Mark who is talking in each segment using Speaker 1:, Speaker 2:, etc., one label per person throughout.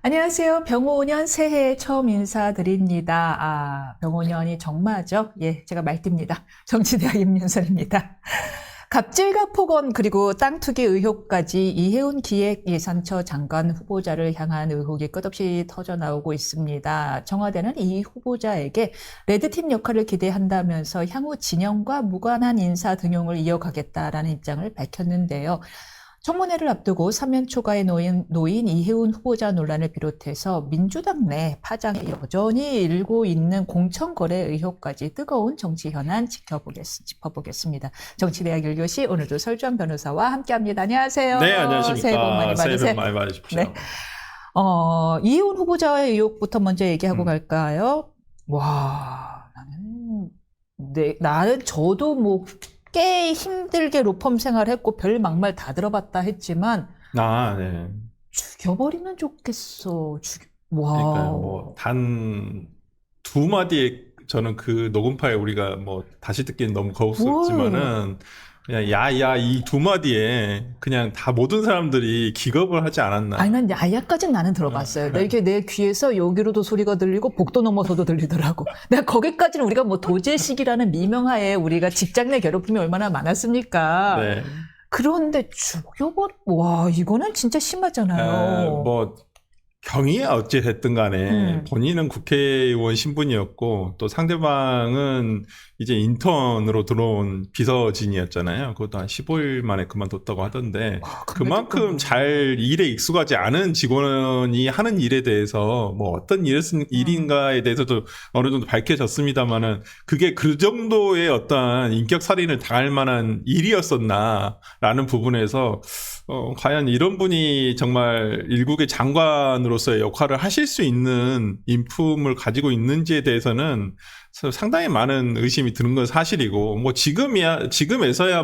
Speaker 1: 안녕하세요. 병오년 새해 처음 인사드립니다. 병오년이 정마죠? 예, 제가 말띠입니다. 정치대학 임윤선입니다. 갑질과 폭언 그리고 땅 투기 의혹까지 이해운 기획예산처 장관 후보자를 향한 의혹이 끝없이 터져나오고 있습니다. 청와대는 이 후보자에게 레드팀 역할을 기대한다면서 향후 진영과 무관한 인사 등용을 이어가겠다라는 입장을 밝혔는데요. 청문회를 앞두고 사면 초과에 놓인 이해운 후보자 논란을 비롯해서 민주당 내 파장이 여전히 일고 있는 공천거래 의혹까지 뜨거운 정치 현안 짚어보겠습니다. 정치대학 1교시 오늘도 설주환 변호사와 함께합니다. 안녕하세요.
Speaker 2: 네, 안녕하십니까.
Speaker 1: 새해 복 많이 받으세요.
Speaker 2: 새해 복 많이 받으십시오.
Speaker 1: 네. 이해운 후보자의 의혹부터 먼저 얘기하고 갈까요? 와, 나는 저도 꽤 힘들게 로펌 생활했고 별 막말 다 들어봤다 했지만
Speaker 2: 네.
Speaker 1: 죽여버리면 좋겠어.
Speaker 2: 그러니까 단 두 마디에 저는 그 녹음 파일 우리가 다시 듣기는 너무 거북스럽지만은 그냥 야야 이 두 마디에 그냥 다 모든 사람들이 기겁을 하지 않았나.
Speaker 1: 아니 난 야야까지는 나는 들어봤어요. 이렇게 내 귀에서 여기로도 소리가 들리고 복도 넘어서도 들리더라고. 내가 거기까지는 우리가 도제식이라는 미명하에 우리가 직장 내 괴롭힘이 얼마나 많았습니까?
Speaker 2: 네.
Speaker 1: 그런데 와 이거는 진짜 심하잖아요.
Speaker 2: 경위야 어찌 됐든 간에 본인은 국회의원 신분이었고 또 상대방은 이제 인턴으로 들어온 비서진이었잖아요. 그것도 한 15일 만에 그만뒀다고 하던데 그만큼 잘 일에 익숙하지 않은 직원이 하는 일에 대해서 어떤 일인가에 대해서도 어느 정도 밝혀졌습니다만은 그게 그 정도의 어떤 인격 살인을 당할 만한 일이었었나라는 부분에서 과연 이런 분이 정말 일국의 장관으로서의 역할을 하실 수 있는 인품을 가지고 있는지에 대해서는 상당히 많은 의심이 드는 건 사실이고, 지금에서야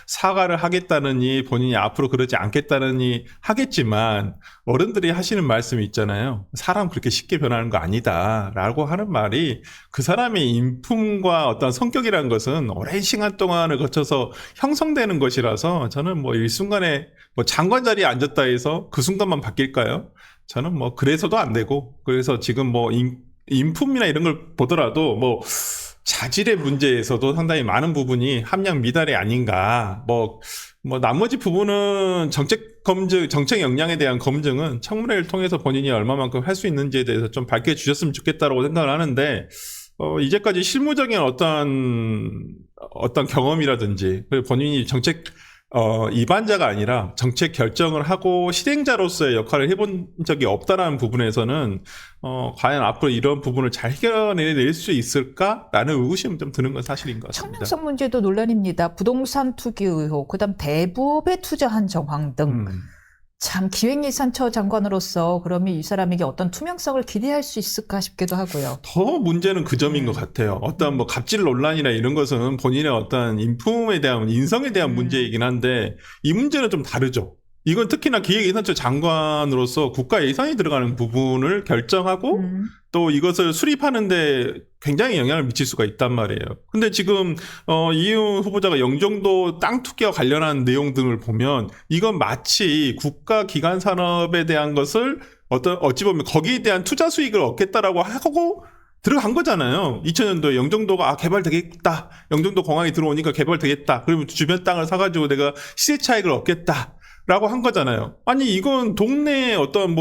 Speaker 2: 사과를 하겠다느니 본인이 앞으로 그러지 않겠다느니 하겠지만, 어른들이 하시는 말씀이 있잖아요. 사람 그렇게 쉽게 변하는 거 아니다. 라고 하는 말이 그 사람의 인품과 어떤 성격이라는 것은 오랜 시간 동안을 거쳐서 형성되는 것이라서 저는 일순간에 장관 자리에 앉았다 해서 그 순간만 바뀔까요? 저는 그래서도 안 되고, 그래서 지금 인품이나 이런 걸 보더라도 자질의 문제에서도 상당히 많은 부분이 함량 미달이 아닌가. 나머지 부분은 정책 역량에 대한 검증은 청문회를 통해서 본인이 얼마만큼 할 수 있는지에 대해서 좀 밝혀주셨으면 좋겠다라고 생각을 하는데, 이제까지 실무적인 어떤 경험이라든지, 본인이 정책 입안자가 아니라 정책 결정을 하고 실행자로서의 역할을 해본 적이 없다라는 부분에서는 과연 앞으로 이런 부분을 잘 해결해낼 수 있을까라는 의구심이 좀 드는 건 사실인 것 같습니다.
Speaker 1: 청량성 문제도 논란입니다. 부동산 투기 의혹, 그다음 대부업에 투자한 정황 등. 참 기획예산처 장관으로서 그러면 이 사람에게 어떤 투명성을 기대할 수 있을까 싶기도 하고요.
Speaker 2: 더 문제는 그 점인 것 같아요. 어떤 갑질 논란이나 이런 것은 본인의 어떤 인품에 대한 인성에 대한 문제이긴 한데 이 문제는 좀 다르죠. 이건 특히나 기획예산처 장관으로서 국가 예산이 들어가는 부분을 결정하고 또 이것을 수립하는데 굉장히 영향을 미칠 수가 있단 말이에요. 근데 지금 이해운 후보자가 영종도 땅 투기와 관련한 내용 등을 보면 이건 마치 국가 기관 산업에 대한 것을 어찌 보면 거기에 대한 투자 수익을 얻겠다라고 하고 들어간 거잖아요. 2000년도에 영종도가 개발되겠다. 영종도 공항이 들어오니까 개발되겠다. 그러면 주변 땅을 사가지고 내가 시세 차익을 얻겠다. 라고 한 거잖아요. 아니 이건 동네에 어떤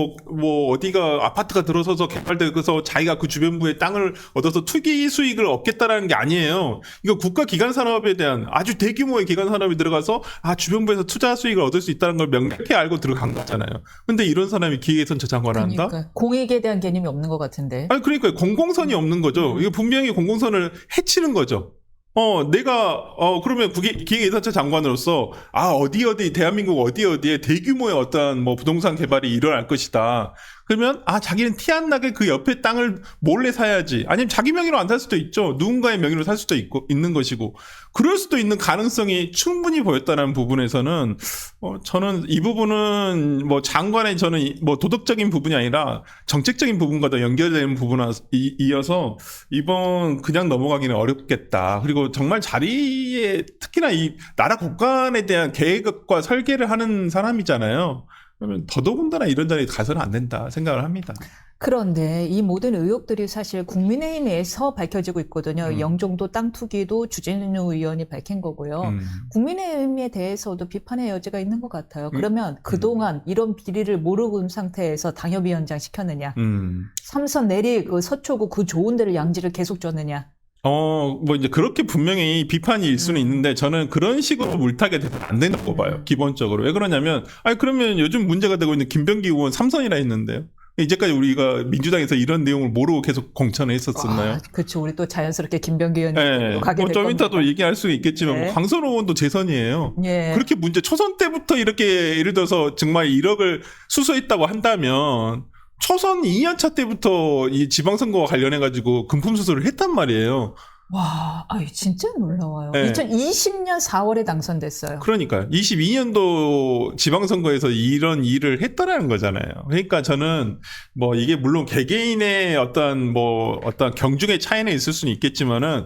Speaker 2: 어디가 아파트가 들어서서 개발돼서 자기가 그 주변부에 땅을 얻어서 투기 수익을 얻겠다라는 게 아니에요. 이거 국가 기관 산업에 대한 아주 대규모의 기관 산업이 들어가서 주변부에서 투자 수익을 얻을 수 있다는 걸 명백히 알고 들어간 거잖아요. 근데 이런 사람이 기획예산처 장관을 한다?
Speaker 1: 공익에 대한 개념이 없는 것 같은데.
Speaker 2: 아니 그러니까 공공선이 없는 거죠. 이거 분명히 공공선을 해치는 거죠. 그러면 기획예산처 장관으로서, 어디, 대한민국 어디에 대규모의 어떤 부동산 개발이 일어날 것이다. 그러면, 자기는 티 안 나게 그 옆에 땅을 몰래 사야지. 아니면 자기 명의로 안 살 수도 있죠. 누군가의 명의로 살 수도 있는 것이고. 그럴 수도 있는 가능성이 충분히 보였다는 부분에서는, 저는 이 부분은 장관의 저는 도덕적인 부분이 아니라 정책적인 부분과 더 연결되는 부분이어서 이번 그냥 넘어가기는 어렵겠다. 그리고 정말 자리에 특히나 이 나라 국간에 대한 계획과 설계를 하는 사람이잖아요. 그러면 더더군다나 이런 자리에 가서는 안 된다 생각을 합니다.
Speaker 1: 그런데 이 모든 의혹들이 사실 국민의힘에서 밝혀지고 있거든요. 영종도 땅 투기도 주진우 의원이 밝힌 거고요. 국민의힘에 대해서도 비판의 여지가 있는 것 같아요. 그러면 그동안 이런 비리를 모르고 있는 상태에서 당협위원장 시켰느냐. 삼선 내리 그 서초구 그 좋은 데를 양지를 계속 줬느냐.
Speaker 2: 뭐 이제 그렇게 분명히 비판이 일 수는 있는데 저는 그런 식으로 물타게 되면 안 된다고 봐요. 기본적으로. 왜 그러냐면, 그러면 요즘 문제가 되고 있는 김병기 의원 삼선이라 했는데요. 이제까지 우리가 민주당에서 이런 내용을 모르고 계속 공천을 했었었나요?
Speaker 1: 그렇죠. 우리 또 자연스럽게 김병기 의원님
Speaker 2: 네.
Speaker 1: 가게 될
Speaker 2: 좀
Speaker 1: 겁니다.
Speaker 2: 이따 또 얘기할 수 있겠지만
Speaker 1: 네.
Speaker 2: 뭐 강선호 의원도 재선이에요.
Speaker 1: 예.
Speaker 2: 그렇게 초선 때부터 이렇게 예를 들어서 정말 1억을 수수했다고 한다면 초선 2년차 때부터 이 지방선거와 관련해가지고 금품 수수를 했단 말이에요.
Speaker 1: 와, 진짜 놀라워요.
Speaker 2: 네.
Speaker 1: 2020년 4월에 당선됐어요.
Speaker 2: 그러니까 22년도 지방선거에서 이런 일을 했다라는 거잖아요. 그러니까 저는 뭐 이게 물론 개개인의 어떤 경중의 차이는 있을 수는 있겠지만은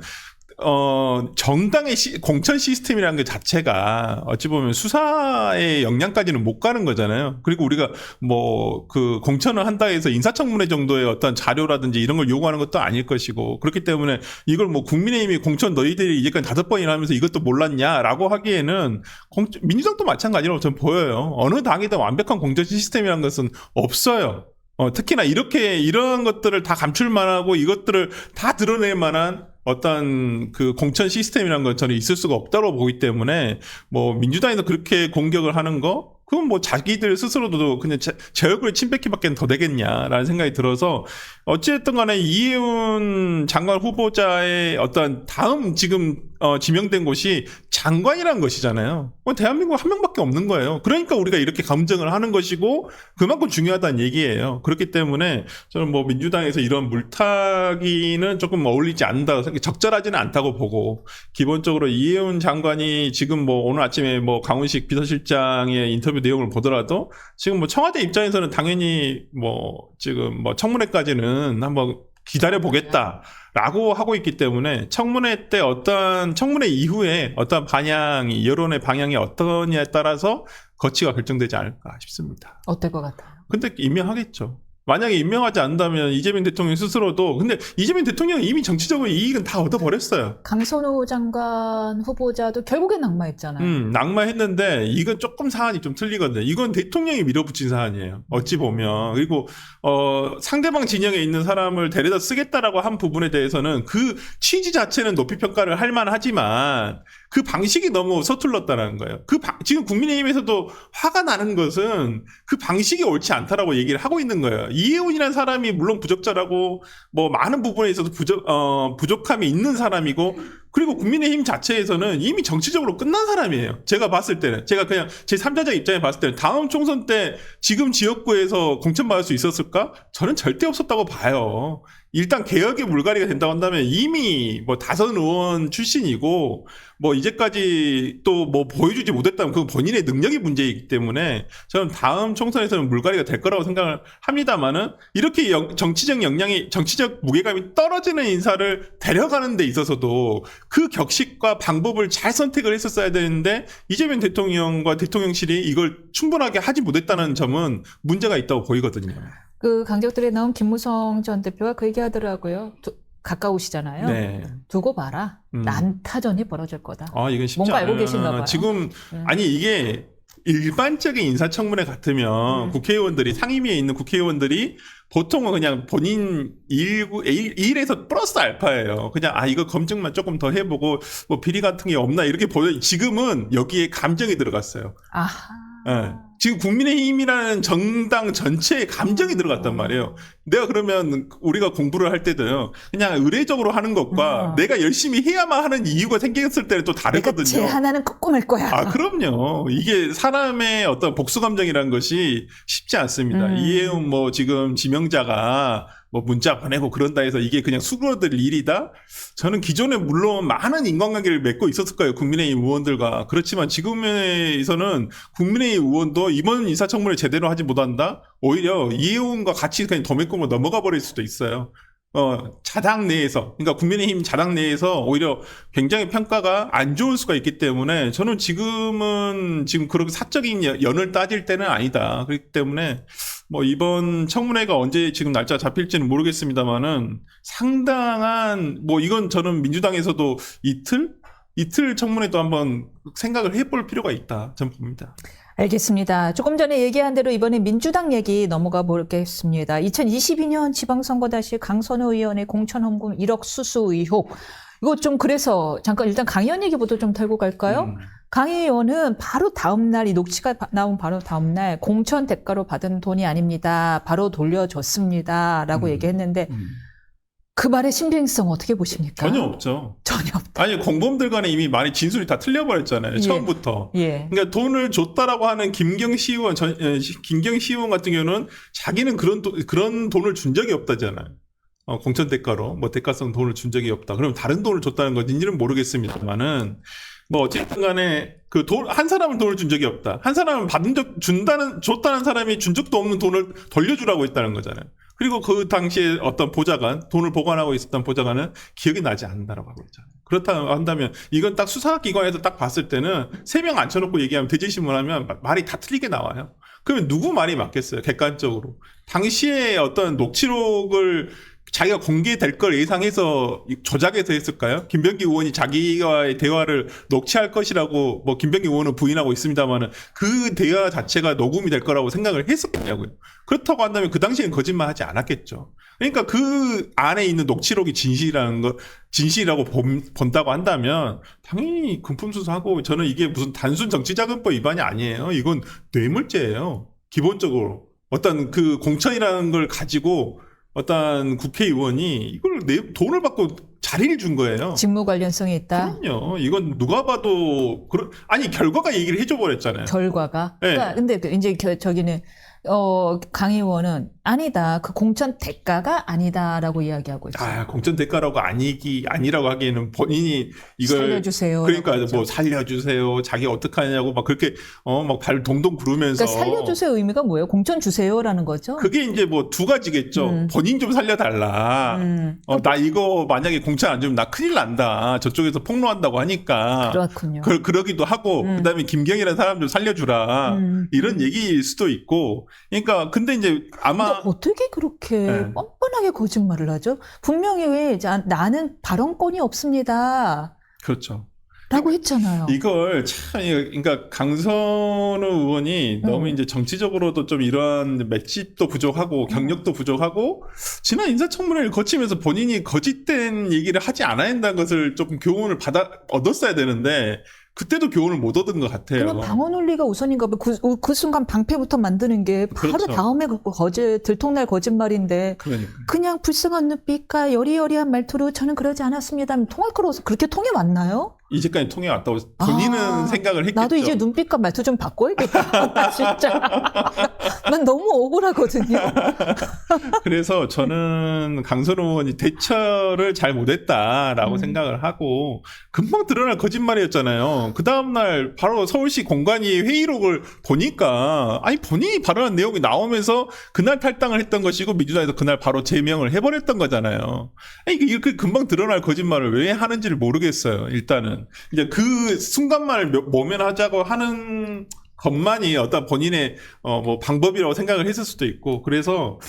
Speaker 2: 정당의 공천 시스템이라는 것 자체가 어찌 보면 수사의 역량까지는 못 가는 거잖아요. 그리고 우리가 그 공천을 한다 해서 인사청문회 정도의 어떤 자료라든지 이런 걸 요구하는 것도 아닐 것이고, 그렇기 때문에 이걸 국민의힘이 공천 너희들이 이제까지 5번이나 하면서 이것도 몰랐냐라고 하기에는 민주당도 마찬가지라고 저는 보여요. 어느 당이든 완벽한 공천 시스템이라는 것은 없어요. 특히나 이런 것들을 다 감출만하고 이것들을 다 드러낼 만한 어떤 그 공천 시스템이라는 건 저는 있을 수가 없다고 보기 때문에 민주당에서 그렇게 공격을 하는 거, 그건 자기들 스스로도 그냥 제 얼굴에 침 뱉기밖에 더 되겠냐라는 생각이 들어서, 어찌됐든 간에 이해운 장관 후보자의 어떤 다음 지금 지명된 곳이 장관이라는 것이잖아요. 대한민국 한 명밖에 없는 거예요. 그러니까 우리가 이렇게 감정을 하는 것이고 그만큼 중요하다는 얘기예요. 그렇기 때문에 저는 민주당에서 이런 물타기는 조금 어울리지 않는다, 적절하지는 않다고 보고, 기본적으로 이해운 장관이 지금 오늘 아침에 강훈식 비서실장의 인터뷰 내용을 보더라도 지금 청와대 입장에서는 당연히 지금 청문회까지는 한번 기다려 보겠다라고 하고 있기 때문에, 청문회 이후에 어떤 방향이, 여론의 방향이 어떠냐에 따라서 거치가 결정되지 않을까 싶습니다.
Speaker 1: 어떨 것 같아요?
Speaker 2: 근데 임명하겠죠. 만약에 임명하지 않는다면 이재명 대통령 스스로도, 근데 이재명 대통령은 이미 정치적으로 이익은 다 얻어버렸어요.
Speaker 1: 강선호 장관 후보자도 결국엔 낙마했잖아요.
Speaker 2: 낙마했는데 이건 조금 사안이 좀 틀리거든요. 이건 대통령이 밀어붙인 사안이에요. 어찌 보면. 그리고 상대방 진영에 있는 사람을 데려다 쓰겠다라고 한 부분에 대해서는 그 취지 자체는 높이 평가를 할 만하지만 그 방식이 너무 서툴렀다는 거예요. 지금 국민의힘에서도 화가 나는 것은 그 방식이 옳지 않다라고 얘기를 하고 있는 거예요. 이해훈이라는 사람이 물론 부적절하고 많은 부분에 있어서 부족함이 있는 사람이고, 그리고 국민의힘 자체에서는 이미 정치적으로 끝난 사람이에요. 제가 봤을 때는, 제가 그냥 제 3자적 입장에 봤을 때는 다음 총선 때 지금 지역구에서 공천받을 수 있었을까? 저는 절대 없었다고 봐요. 일단 개혁의 물갈이가 된다고 한다면 이미 다선 의원 출신이고 이제까지 또 보여주지 못했다면 그건 본인의 능력이 문제이기 때문에 저는 다음 총선에서는 물갈이가 될 거라고 생각을 합니다만은, 이렇게 정치적 무게감이 떨어지는 인사를 데려가는 데 있어서도 그 격식과 방법을 잘 선택을 했었어야 되는데 이재명 대통령과 대통령실이 이걸 충분하게 하지 못했다는 점은 문제가 있다고 보이거든요.
Speaker 1: 그 강적들에 나온 김무성 전 대표가 그 얘기하더라고요. 가까우시잖아요.
Speaker 2: 네.
Speaker 1: 두고 봐라. 난타전이 벌어질 거다.
Speaker 2: 이건 쉽지
Speaker 1: 뭔가
Speaker 2: 않아요.
Speaker 1: 알고 계신가 봐요.
Speaker 2: 지금 이게 일반적인 인사청문회 같으면 국회의원들이, 상임위에 있는 국회의원들이 보통은 그냥 본인 일에서 플러스 알파예요. 그냥 이거 검증만 조금 더 해보고 비리 같은 게 없나 이렇게 보여. 지금은 여기에 감정이 들어갔어요.
Speaker 1: 아하.
Speaker 2: 네. 지금 국민의힘이라는 정당 전체에 감정이 들어갔단 말이에요. 내가 그러면 우리가 공부를 할 때도요, 그냥 의례적으로 하는 것과 내가 열심히 해야만 하는 이유가 생겼을 때는 또 다르거든요.
Speaker 1: 내가 제안하는 거 꾸밀 거야.
Speaker 2: 그럼요. 이게 사람의 어떤 복수 감정이라는 것이 쉽지 않습니다. 이해운 지금 지명자가 문자 보내고 그런다 해서 이게 그냥 수그러들 일이다? 저는 기존에 물론 많은 인간관계를 맺고 있었을 거예요. 국민의힘 의원들과. 그렇지만 지금에서는 국민의힘 의원도 이번 인사청문회 제대로 하지 못한다? 오히려 이해운과 같이 그냥 도매금으로 넘어가 버릴 수도 있어요. 자당 내에서, 그러니까 국민의힘 자당 내에서 오히려 굉장히 평가가 안 좋을 수가 있기 때문에 저는 지금 그렇게 사적인 연을 따질 때는 아니다. 그렇기 때문에 뭐 이번 청문회가 언제 지금 날짜 잡힐지는 모르겠습니다만은 상당한 뭐 이건 저는 민주당에서도 이틀 청문회도 한번 생각을 해볼 필요가 있다. 저는 봅니다.
Speaker 1: 알겠습니다. 조금 전에 얘기한 대로 이번에 민주당 얘기 넘어가 보겠습니다. 2022년 지방선거 다시 강선호 의원의 공천헌금 1억 수수 의혹. 이거 좀 그래서 잠깐 일단 강 의원 얘기부터 좀 털고 갈까요? 강 의원은 바로 다음 날, 이 녹취가 나온 바로 다음 날 공천 대가로 받은 돈이 아닙니다. 바로 돌려줬습니다. 라고 얘기했는데 그 말의 신빙성 어떻게 보십니까?
Speaker 2: 전혀 없죠.
Speaker 1: 전혀 없다.
Speaker 2: 아니 공범들 간에 이미 많이 진술이 다 틀려버렸잖아요.
Speaker 1: 예.
Speaker 2: 처음부터.
Speaker 1: 예.
Speaker 2: 그러니까 돈을 줬다라고 하는 김경시 의원 같은 경우는 자기는 그런 돈을 준 적이 없다잖아요. 공천 대가로 뭐 대가성 돈을 준 적이 없다. 그럼 다른 돈을 줬다는 건지는 모르겠습니다만은 뭐 어쨌든 간에 한 사람은 돈을 준 적이 없다. 한 사람은 줬다는 사람이 준 적도 없는 돈을 돌려주라고 했다는 거잖아요. 그리고 그 당시에 어떤 보좌관, 돈을 보관하고 있었던 보좌관은 기억이 나지 않는다라고 하고 있잖아요. 그렇다고 한다면 이건 딱 수사기관에서 딱 봤을 때는 3명 앉혀놓고 얘기하면 대질신문하면 말이 다 틀리게 나와요. 그러면 누구 말이 맞겠어요? 객관적으로. 당시에 어떤 녹취록을 자기가 공개될 걸 예상해서 조작해서 했을까요? 김병기 의원이 자기와의 대화를 녹취할 것이라고 뭐 김병기 의원은 부인하고 있습니다만은 그 대화 자체가 녹음이 될 거라고 생각을 했었겠냐고요. 그렇다고 한다면 그 당시엔 거짓말하지 않았겠죠. 그러니까 그 안에 있는 녹취록이 진실이라고 본다고 한다면 당연히 금품수수하고 저는 이게 무슨 단순 정치자금법 위반이 아니에요. 이건 뇌물죄예요. 기본적으로 어떤 그 공천이라는 걸 가지고 어떤 국회의원이 이걸 돈을 받고 자리를 준 거예요.
Speaker 1: 직무 관련성이 있다.
Speaker 2: 그럼요. 이건 누가 봐도 아니 결과가 얘기를 해줘 버렸잖아요.
Speaker 1: 결과가.
Speaker 2: 네.
Speaker 1: 그러니까 근데 이제 저기는 강 의원은 아니다. 그 공천 대가가 아니다라고 이야기하고 있어요.
Speaker 2: 공천 대가라고 아니라고 하기에는 본인이 이걸
Speaker 1: 살려주세요.
Speaker 2: 그러니까 뭐 살려주세요. 자기 어떡하냐고 막 그렇게 막 발 동동 구르면서.
Speaker 1: 그러니까 살려주세요 의미가 뭐예요? 공천 주세요라는 거죠?
Speaker 2: 그게 이제 뭐 두 가지겠죠. 본인 좀 살려달라. 나 이거 만약에 공천 안 주면 나 큰일 난다. 저쪽에서 폭로한다고 하니까.
Speaker 1: 그렇군요.
Speaker 2: 그러기도 하고 그다음에 김경이라는 사람 좀 살려주라. 이런 얘기일 수도 있고. 그러니까 근데 이제 아마
Speaker 1: 어떻게 그렇게 뻔뻔하게 거짓말을 하죠? 분명히 왜 나는 발언권이 없습니다.
Speaker 2: 그렇죠.
Speaker 1: 라고 했잖아요.
Speaker 2: 이걸 그러니까 강선우 의원이 너무 이제 정치적으로도 좀 이러한 맷집도 부족하고 경력도 부족하고 지난 인사청문회를 거치면서 본인이 거짓된 얘기를 하지 않아야 한다는 것을 조금 교훈을 얻었어야 되는데 그때도 교훈을 못 얻은 것 같아요.
Speaker 1: 그러면 방어 논리가 우선인가 봐. 그 순간 방패부터 만드는 게 바로
Speaker 2: 그렇죠.
Speaker 1: 다음에 들통날 거짓말인데 그냥 불쌍한 눈빛과 여리여리한 말투로 저는 그러지 않았습니다. 통할 거라서 그렇게 통해 왔나요?
Speaker 2: 이제까지 통해 왔다고 본인은 생각을 했겠죠.
Speaker 1: 나도 이제 눈빛과 말투 좀 바꿔야겠다. 나 진짜. 난 너무 억울하거든요.
Speaker 2: 그래서 저는 강선우 의원이 대처를 잘 못했다라고 생각을 하고 금방 드러날 거짓말이었잖아요. 그 다음날 바로 서울시 공관위 회의록을 보니까 아니 본인이 발언한 내용이 나오면서 그날 탈당을 했던 것이고 민주당에서 그날 바로 제명을 해버렸던 거잖아요. 아니 이렇게 금방 드러날 거짓말을 왜 하는지를 모르겠어요. 일단은 이제 그 순간만을 모면하자고 하는 것만이 어떤 본인의 뭐 방법이라고 생각을 했을 수도 있고 그래서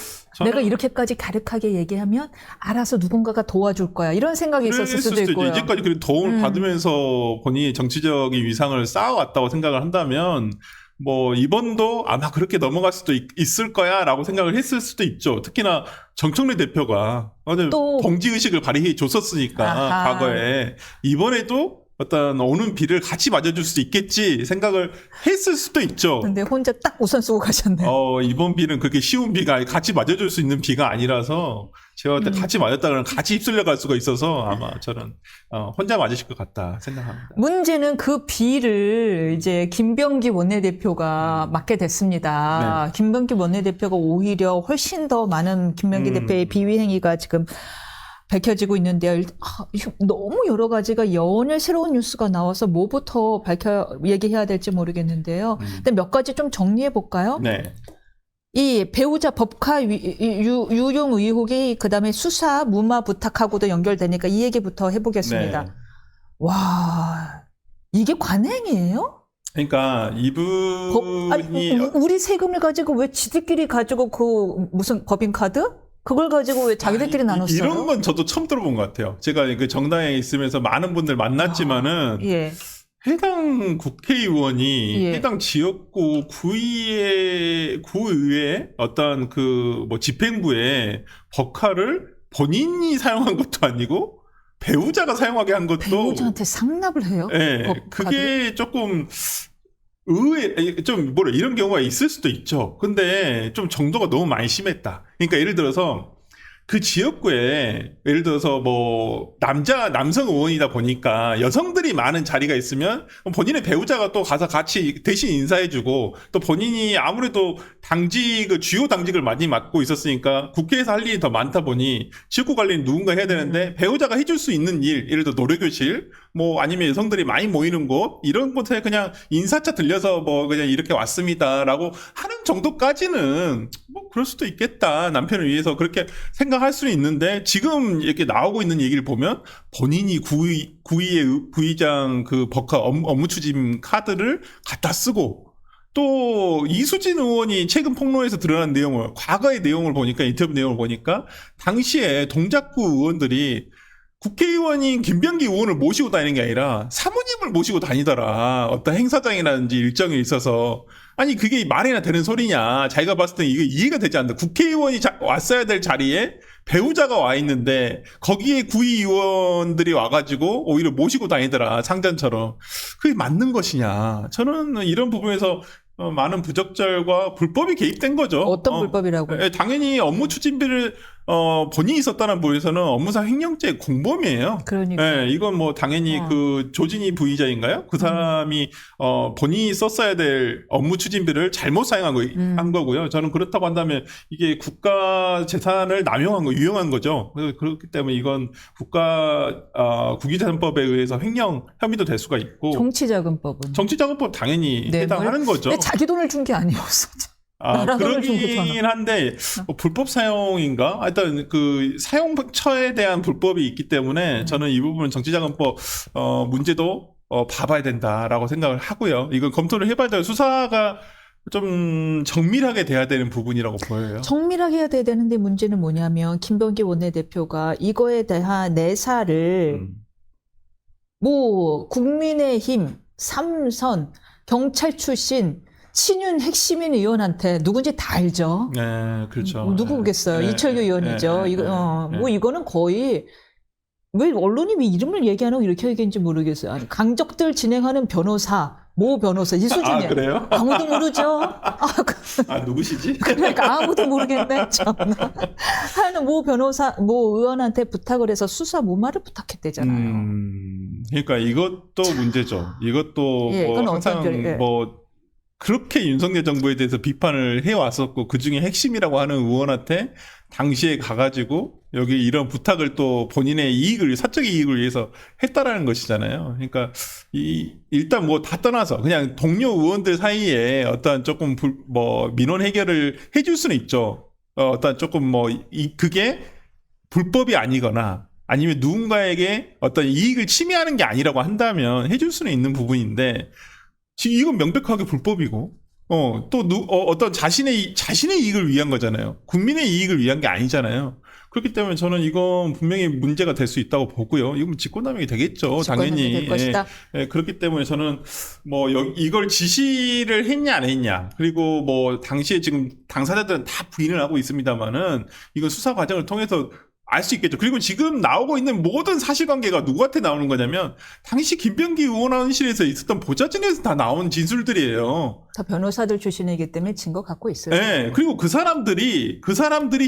Speaker 1: 내가 이렇게까지 갸륵하게 얘기하면 알아서 누군가가 도와줄 거야 이런 생각이 있었을 수도 있고요.
Speaker 2: 이제까지 그런 도움을 받으면서 본인이 정치적인 위상을 쌓아왔다고 생각을 한다면 뭐 이번도 아마 그렇게 넘어갈 수도 있을 거야라고 생각을 했을 수도 있죠. 특히나 정청래 대표가 또 동지의식을 발휘해 줬었으니까 과거에 이번에도 어떤 오는 비를 같이 맞아줄 수 있겠지 생각을 했을 수도 있죠.
Speaker 1: 근데 혼자 딱 우선 쓰고 가셨네요.
Speaker 2: 이번 비는 그렇게 쉬운 비가 같이 맞아줄 수 있는 비가 아니라서 제가 그때 같이 맞았다 그러면 같이 휩쓸려 갈 수가 있어서 아마 저는 혼자 맞으실 것 같다 생각합니다.
Speaker 1: 문제는 그 비를 이제 김병기 원내대표가 맡게 됐습니다.
Speaker 2: 네.
Speaker 1: 김병기 원내대표가 오히려 훨씬 더 많은 김병기 대표의 비위 행위가 지금 밝혀지고 있는데요. 너무 여러 가지가 연일 새로운 뉴스가 나와서 뭐부터 얘기해야 될지 모르겠는데요. 근데 몇 가지 좀 정리해 볼까요?
Speaker 2: 네.
Speaker 1: 이 배우자 법카 유용 의혹이 그다음에 수사 무마 부탁하고도 연결되니까 이 얘기부터 해보겠습니다.
Speaker 2: 네.
Speaker 1: 와, 이게 관행이에요?
Speaker 2: 그러니까 이분이
Speaker 1: 우리 세금을 가지고 왜 지들끼리 가지고 그 무슨 법인카드? 그걸 가지고 왜 자기들끼리 나눴어요?
Speaker 2: 이런 건 저도 처음 들어본 것 같아요. 제가 그 정당에 있으면서 많은 분들 만났지만은
Speaker 1: 예.
Speaker 2: 해당 국회의원이
Speaker 1: 예.
Speaker 2: 해당 지역구 구의회 어떤 그 뭐 집행부의 법카를 본인이 사용한 것도 아니고 배우자가 사용하게 한 것도
Speaker 1: 배우자한테 상납을 해요?
Speaker 2: 예,
Speaker 1: 법카드?
Speaker 2: 그게 조금 좀 뭐라 이런 경우가 있을 수도 있죠. 근데 좀 정도가 너무 많이 심했다. 그러니까 예를 들어서 그 지역구에 예를 들어서 뭐 남성 의원이다 보니까 여성들이 많은 자리가 있으면 본인의 배우자가 또 가서 같이 대신 인사해주고 또 본인이 아무래도 주요 당직을 많이 맡고 있었으니까 국회에서 할 일이 더 많다 보니 지역구 관리는 누군가 해야 되는데 배우자가 해줄 수 있는 일, 예를 들어 노래교실 뭐 아니면 여성들이 많이 모이는 곳 이런 곳에 그냥 인사차 들려서 뭐 그냥 이렇게 왔습니다라고 하는 정도까지는 뭐 그럴 수도 있겠다. 남편을 위해서 그렇게 생각할 수는 있는데 지금 이렇게 나오고 있는 얘기를 보면 본인이 구의장 그 법카 업무 추진 카드를 갖다 쓰고 또 이수진 의원이 최근 폭로에서 드러난 내용을 과거의 내용을 보니까 인터뷰 내용을 보니까 당시에 동작구 의원들이 국회의원인 김병기 의원을 모시고 다니는 게 아니라 사모님을 모시고 다니더라. 어떤 행사장이라든지 일정이 있어서. 아니 그게 말이나 되는 소리냐. 자기가 봤을 때 이게 이해가 되지 않는다. 국회의원이 왔어야 될 자리에 배우자가 와 있는데 거기에 구의원들이 와가지고 오히려 모시고 다니더라. 상전처럼. 그게 맞는 것이냐. 저는 이런 부분에서 많은 부적절과 불법이 개입된 거죠.
Speaker 1: 어떤 불법이라고요?
Speaker 2: 당연히 업무 추진비를 본인이 썼다는 부분에서는 업무상 횡령죄 공범이에요.
Speaker 1: 그러니까.
Speaker 2: 이건 뭐 당연히 그 조진희 부의자인가요? 그 사람이 본인이 썼어야 될 업무 추진비를 잘못 한 거고요. 저는 그렇다고 한다면 이게 국가 재산을 유용한 거죠. 그렇기 때문에 이건 국유재산법에 의해서 횡령 혐의도 될 수가 있고.
Speaker 1: 정치자금법은?
Speaker 2: 정치자금법 당연히 해당하는 거죠.
Speaker 1: 자기 돈을 준 게 아니었어.
Speaker 2: 그러긴 한데 불법 사용인가? 하여튼 그 사용처에 대한 불법이 있기 때문에 저는 이 부분은 정치자금법 문제도 봐봐야 된다라고 생각을 하고요. 이건 검토를 해봐야 돼요. 수사가 좀 정밀하게 돼야 되는 부분이라고 보여요.
Speaker 1: 정밀하게 해야 되는데 문제는 뭐냐면 김병기 원내대표가 이거에 대한 내사를 뭐 국민의힘, 삼선, 경찰 출신 친윤 핵심인 의원한테 누군지 다 알죠.
Speaker 2: 네, 그렇죠.
Speaker 1: 누구겠어요? 이철규 의원이죠. 뭐 이거는 거의 왜 언론이 왜 이름을 얘기 안 하고 이렇게 얘기했는지 모르겠어요. 아니, 강적들 진행하는 변호사, 모 변호사 이 수준이야.
Speaker 2: 그래요?
Speaker 1: 아무도 모르죠.
Speaker 2: 누구시지?
Speaker 1: 그러니까 아무도 모르겠네. 참나. 하는 모 변호사, 모 의원한테 부탁을 해서 수사 무마를 부탁했대잖아요.
Speaker 2: 그러니까 이것도 문제죠. 이것도 뭐 항상 뭐 그렇게 윤석열 정부에 대해서 비판을 해왔었고 그중에 핵심이라고 하는 의원한테 당시에 가가지고 여기 이런 부탁을 또 본인의 사적 이익을 위해서 했다라는 것이잖아요. 그러니까 일단 뭐 다 떠나서 그냥 동료 의원들 사이에 어떤 조금 민원 해결을 해줄 수는 있죠. 어떤 조금 그게 불법이 아니거나 아니면 누군가에게 어떤 이익을 침해하는 게 아니라고 한다면 해줄 수는 있는 부분인데 지금 이건 명백하게 불법이고, 어떤 자신의 이익을 위한 거잖아요. 국민의 이익을 위한 게 아니잖아요. 그렇기 때문에 저는 이건 분명히 문제가 될 수 있다고 보고요. 이건 직권남용이 되겠죠. 당연히.
Speaker 1: 될 것이다.
Speaker 2: 그렇기 때문에 저는 이걸 지시를 했냐 안 했냐. 그리고 당시에 지금 당사자들은 다 부인을 하고 있습니다만은 이건 수사 과정을 통해서 알 수 있겠죠. 그리고 지금 나오고 있는 모든 사실관계가 누구한테 나오는 거냐면 당시 김병기 의원실에서 있었던 보좌진에서 다 나온 진술들이에요.
Speaker 1: 다 변호사들 출신이기 때문에 증거 갖고 있어요.
Speaker 2: 네. 그리고 그 사람들이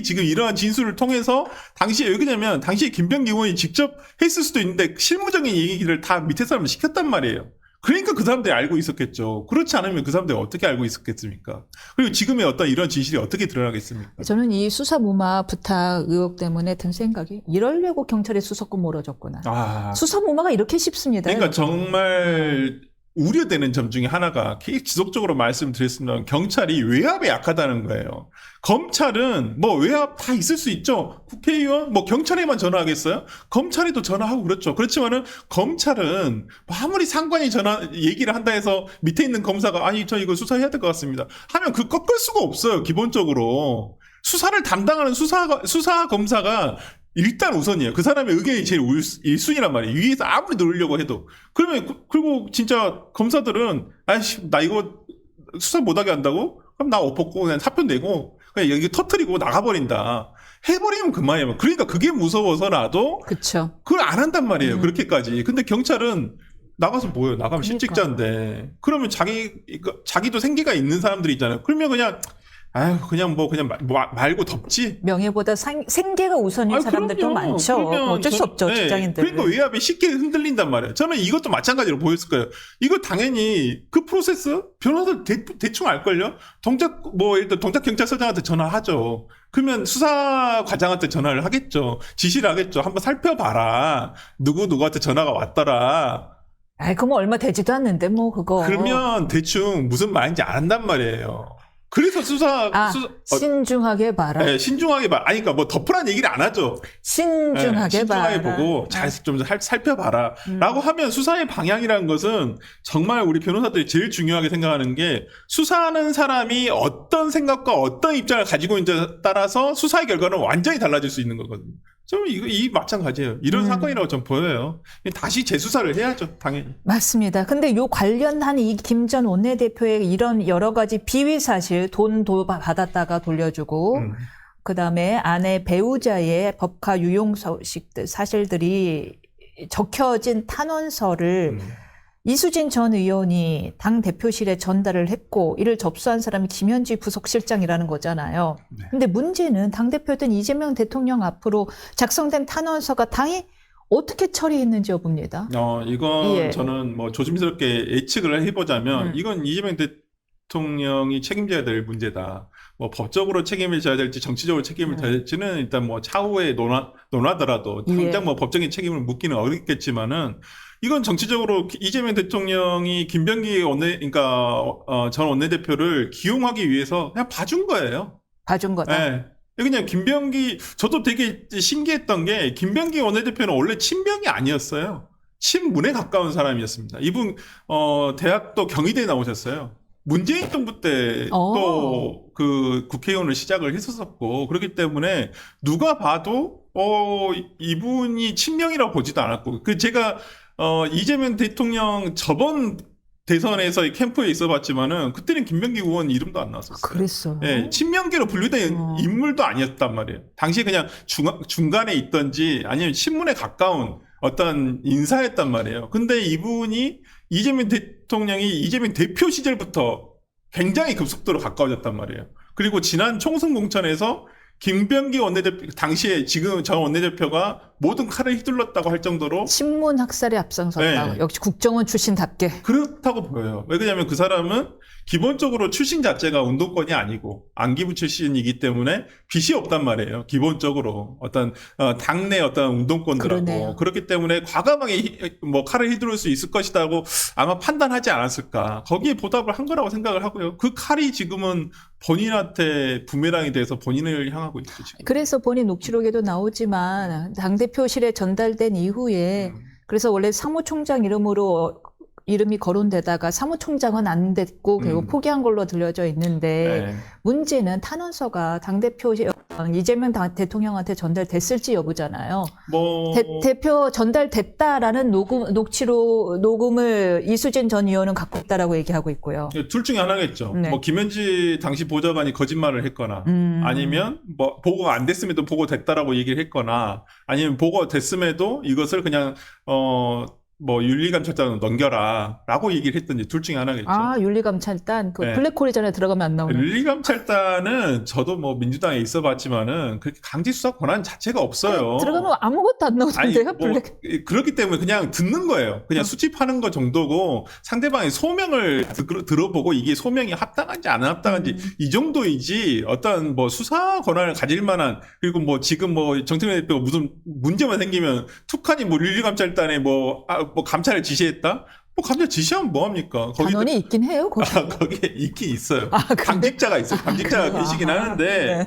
Speaker 2: 지금 이러한 진술을 통해서 당시에 왜 그러냐면 당시에 김병기 의원이 직접 했을 수도 있는데 실무적인 얘기를 다 밑에 사람을 시켰단 말이에요. 그러니까 그 사람들이 알고 있었겠죠. 그렇지 않으면 그 사람들이 어떻게 알고 있었겠습니까? 그리고 지금의 어떤 이런 진실이 어떻게 드러나겠습니까?
Speaker 1: 저는 이 수사 무마 부탁 의혹 때문에 든 생각이 이러려고 경찰에 수사권 몰아줬구나. 수사 무마가 이렇게 쉽습니다.
Speaker 2: 그러니까 정말 우려되는 점 중에 하나가 계속 지속적으로 말씀드렸습니다. 경찰이 외압에 약하다는 거예요. 검찰은 뭐 외압 다 있을 수 있죠. 국회의원 뭐 경찰에만 전화하겠어요? 검찰에도 전화하고 그렇죠. 그렇지만은 검찰은 아무리 상관이 전화 얘기를 한다 해서 밑에 있는 검사가 아니 저 이거 수사해야 될 것 같습니다 하면 그 꺾을 수가 없어요. 기본적으로 수사를 담당하는 수사 검사가 일단 우선이에요. 그 사람의 의견이 제일 1순위란 말이에요. 위에서 아무리 누르려고 해도. 그러면, 그리고 진짜 검사들은, 아이씨, 나 이거 수사 못하게 한다고? 그럼 나 엎었고, 그냥 사표 내고, 그냥 여기 터트리고 나가버린다. 해버리면 그만이에요. 그러니까 그게 무서워서라도,
Speaker 1: 그쵸.
Speaker 2: 그걸 안 한단 말이에요. 그렇게까지. 근데 경찰은, 나가서 뭐예요? 나가면 실직자인데. 그러면 자기도 생계가 있는 사람들이 있잖아요. 그러면 그냥, 아유, 그냥 말고 덮지?
Speaker 1: 명예보다 생계가 우선인 사람들도
Speaker 2: 그럼요.
Speaker 1: 많죠.
Speaker 2: 그러면
Speaker 1: 어쩔 수 없죠,
Speaker 2: 네.
Speaker 1: 직장인들.
Speaker 2: 그러니까 외압에 쉽게 흔들린단 말이에요. 저는 이것도 마찬가지로 보였을 거예요. 이거 당연히 그 프로세스 변호사 대충 알걸요? 예를 들어 동작경찰서장한테 전화하죠. 그러면 수사과장한테 전화를 하겠죠. 지시를 하겠죠. 한번 살펴봐라. 누구한테 전화가 왔더라.
Speaker 1: 아이, 그거 뭐 얼마 되지도 않는데, 뭐, 그거.
Speaker 2: 그러면 대충 무슨 말인지 안단 말이에요. 그래서
Speaker 1: 신중하게 봐라.
Speaker 2: 네, 신중하게 봐. 아니, 그러니까 뭐 덮으란 얘기를 안 하죠.
Speaker 1: 신중하게 봐라.
Speaker 2: 신중하게 보고 좀 살펴봐라. 라고 하면 수사의 방향이라는 것은 정말 우리 변호사들이 제일 중요하게 생각하는 게 수사하는 사람이 어떤 생각과 어떤 입장을 가지고 있는지에 따라서 수사의 결과는 완전히 달라질 수 있는 거거든요. 좀 이 마찬가지예요. 이런 사건이라고 좀 보여요. 다시 재수사를 해야죠, 당연히.
Speaker 1: 맞습니다. 근데 요 관련한 이 김 전 원내대표의 이런 여러 가지 비위 사실, 돈도 받았다가 돌려주고, 그 다음에 아내 배우자의 법카 유용 사실들이 적혀진 탄원서를 이수진 전 의원이 당 대표실에 전달을 했고 이를 접수한 사람이 김현지 부속실장이라는 거잖아요.
Speaker 2: 네.
Speaker 1: 근데 문제는 당대표든 이재명 대통령 앞으로 작성된 탄원서가 당이 어떻게 처리했는지 여부입니다.
Speaker 2: 이건
Speaker 1: 예.
Speaker 2: 저는 뭐 조심스럽게 예측을 해보자면 이건 이재명 대통령이 책임져야 될 문제다. 뭐 법적으로 책임을 져야 될지 정치적으로 책임을 져야 될지는 일단 뭐 차후에 논하더라도 당장 뭐 법적인 책임을 묻기는 어렵겠지만은 이건 정치적으로 이재명 대통령이 김병기 전 원내대표를 기용하기 위해서 그냥 봐준 거예요.
Speaker 1: 봐준 거다.
Speaker 2: 네. 그냥 저도 되게 신기했던 게 김병기 원내대표는 원래 친명이 아니었어요. 친문에 가까운 사람이었습니다. 이분 대학도 경희대에 나오셨어요. 문재인 정부 때 또 그 국회의원을 시작을 했었었고 그렇기 때문에 누가 봐도 이분이 친명이라고 보지도 않았고 제가 이재명 대통령 저번 대선에서 캠프에 있어봤지만은 그때는 김병기 의원 이름도 안 나왔었어요.
Speaker 1: 그랬어요.
Speaker 2: 네, 친명계로 분류된 인물도 아니었단 말이에요. 당시에 그냥 중간에 있던지 아니면 친문에 가까운 어떤 인사였단 말이에요. 근데 이분이 이재명 대통령이 이재명 대표 시절부터 굉장히 급속도로 가까워졌단 말이에요. 그리고 지난 총선 공천에서 김병기 원내대표, 당시에 지금 전 원내대표가 모든 칼을 휘둘렀다고 할 정도로
Speaker 1: 친문 학살에 앞장섰다.
Speaker 2: 네.
Speaker 1: 역시 국정원 출신답게.
Speaker 2: 그렇다고 보여요. 왜 그러냐면 그 사람은 기본적으로 출신 자체가 운동권이 아니고 안기부 출신이기 때문에 빚이 없단 말이에요. 기본적으로 어떤 당내 어떤 운동권들하고
Speaker 1: 그러네요.
Speaker 2: 그렇기 때문에 과감하게 뭐 칼을 휘두를 수 있을 것이다고 아마 판단하지 않았을까. 거기에 보답을 한 거라고 생각을 하고요. 그 칼이 지금은 본인한테 부메랑이 돼서 본인을 향하고 있죠. 지금.
Speaker 1: 그래서 본인 녹취록에도 나오지만 당대표실에 전달된 이후에 그래서 원래 사무총장 이름이 거론되다가 사무총장은 안 됐고 결국 포기한 걸로 들려져 있는데
Speaker 2: 네.
Speaker 1: 문제는 탄원서가 당대표 이재명 대통령한테 전달됐을지 여부잖아요.
Speaker 2: 뭐
Speaker 1: 대표 전달됐다라는 녹음을 이수진 전 의원은 갖고 있다라고 얘기하고 있고요.
Speaker 2: 둘 중에 하나겠죠.
Speaker 1: 네.
Speaker 2: 뭐 김현지 당시 보좌관이 거짓말을 했거나 아니면 뭐 보고가 안 됐음에도 보고 됐다라고 얘기를 했거나 아니면 보고 됐음에도 이것을 그냥 뭐 윤리감찰단으로 넘겨라 라고 얘기를 했던지 둘 중에 하나겠죠.
Speaker 1: 윤리감찰단 그
Speaker 2: 네.
Speaker 1: 블랙홀이잖아요. 들어가면 안 나오는.
Speaker 2: 윤리감찰단은 저도 뭐 민주당에 있어봤지만은 그렇게 강제수사 권한 자체가 없어요.
Speaker 1: 들어가면 아무것도 안 나오던데요.
Speaker 2: 그렇기 때문에 그냥 듣는 거예요. 그냥 수집하는 거 정도고 상대방의 소명을 들어보고 이게 소명이 합당한지 안 합당한지 이 정도이지 어떤 뭐 수사 권한을 가질 만한 그리고 뭐 지금 뭐 정청래 대표가 무슨 문제만 생기면 툭하니 뭐 윤리감찰단에 뭐 감찰을 지시했다? 뭐 갑자기 지시하면 뭐합니까?
Speaker 1: 단원이 있긴 해요. 거기.
Speaker 2: 거기에 있긴 있어요.
Speaker 1: 아, 근데?
Speaker 2: 당직자가 있어요. 당직자가
Speaker 1: 그래요?
Speaker 2: 계시긴
Speaker 1: 아하.
Speaker 2: 하는데
Speaker 1: 네.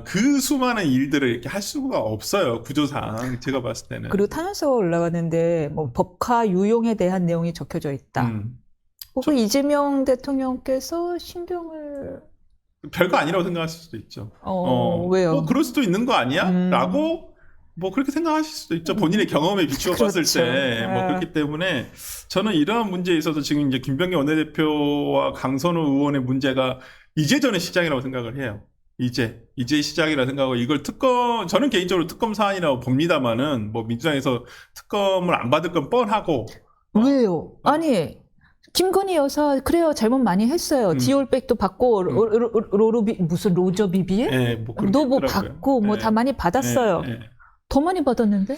Speaker 2: 그 수많은 일들을 이렇게 할 수가 없어요. 구조상 제가 봤을 때는.
Speaker 1: 그리고 탄원서가 올라가는데 뭐 법화 유용에 대한 내용이 적혀져 있다. 혹은 이재명 대통령께서 신경을
Speaker 2: 별거 아니라고 생각하실 수도 있죠.
Speaker 1: 왜요?
Speaker 2: 뭐 그럴 수도 있는 거 아니야? 라고 뭐 그렇게 생각하실 수도 있죠. 본인의 경험에 비추어 봤을
Speaker 1: 그렇죠.
Speaker 2: 때. 뭐 그렇기 때문에 저는 이러한 문제에 있어서 지금 이제 김병기 원내대표와 강선우 의원의 문제가 이제 저는 시작이라고 생각을 해요. 이제 시작이라 생각하고 이걸 저는 개인적으로 특검 사안이라고 봅니다만은 뭐 민주당에서 특검을 안 받을 건 뻔하고.
Speaker 1: 왜요? 아니 김건희 여사 그래요 잘못 많이 했어요. 디올백도 받고 무슨 로저 비비에?
Speaker 2: 예, 뭐
Speaker 1: 너 뭐
Speaker 2: 그렇더라고요.
Speaker 1: 받고 뭐 다 많이 받았어요. 더 많이 받았는데?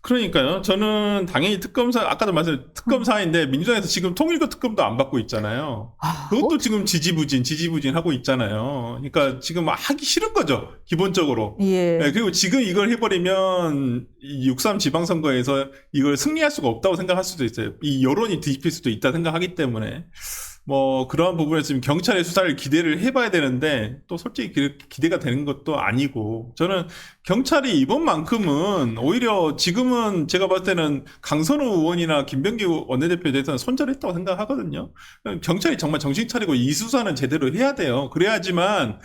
Speaker 2: 그러니까요. 저는 당연히 아까도 말씀드린 특검사인데 민주당에서 지금 통일교 특검도 안 받고 있잖아요. 그것도 지금 지지부진 하고 있잖아요. 그러니까 지금 하기 싫은 거죠. 기본적으로.
Speaker 1: 예.
Speaker 2: 네, 그리고 지금 이걸 해버리면 6.3 지방선거에서 이걸 승리할 수가 없다고 생각할 수도 있어요. 이 여론이 뒤집힐 수도 있다 생각하기 때문에. 뭐 그러한 부분에서 지금 경찰의 수사를 기대를 해봐야 되는데 또 솔직히 기대가 되는 것도 아니고 저는 경찰이 이번만큼은 오히려 지금은 제가 봤을 때는 강선우 의원이나 김병기 원내대표에 대해서는 손절했다고 생각하거든요. 경찰이 정말 정신 차리고 이 수사는 제대로 해야 돼요. 그래야지만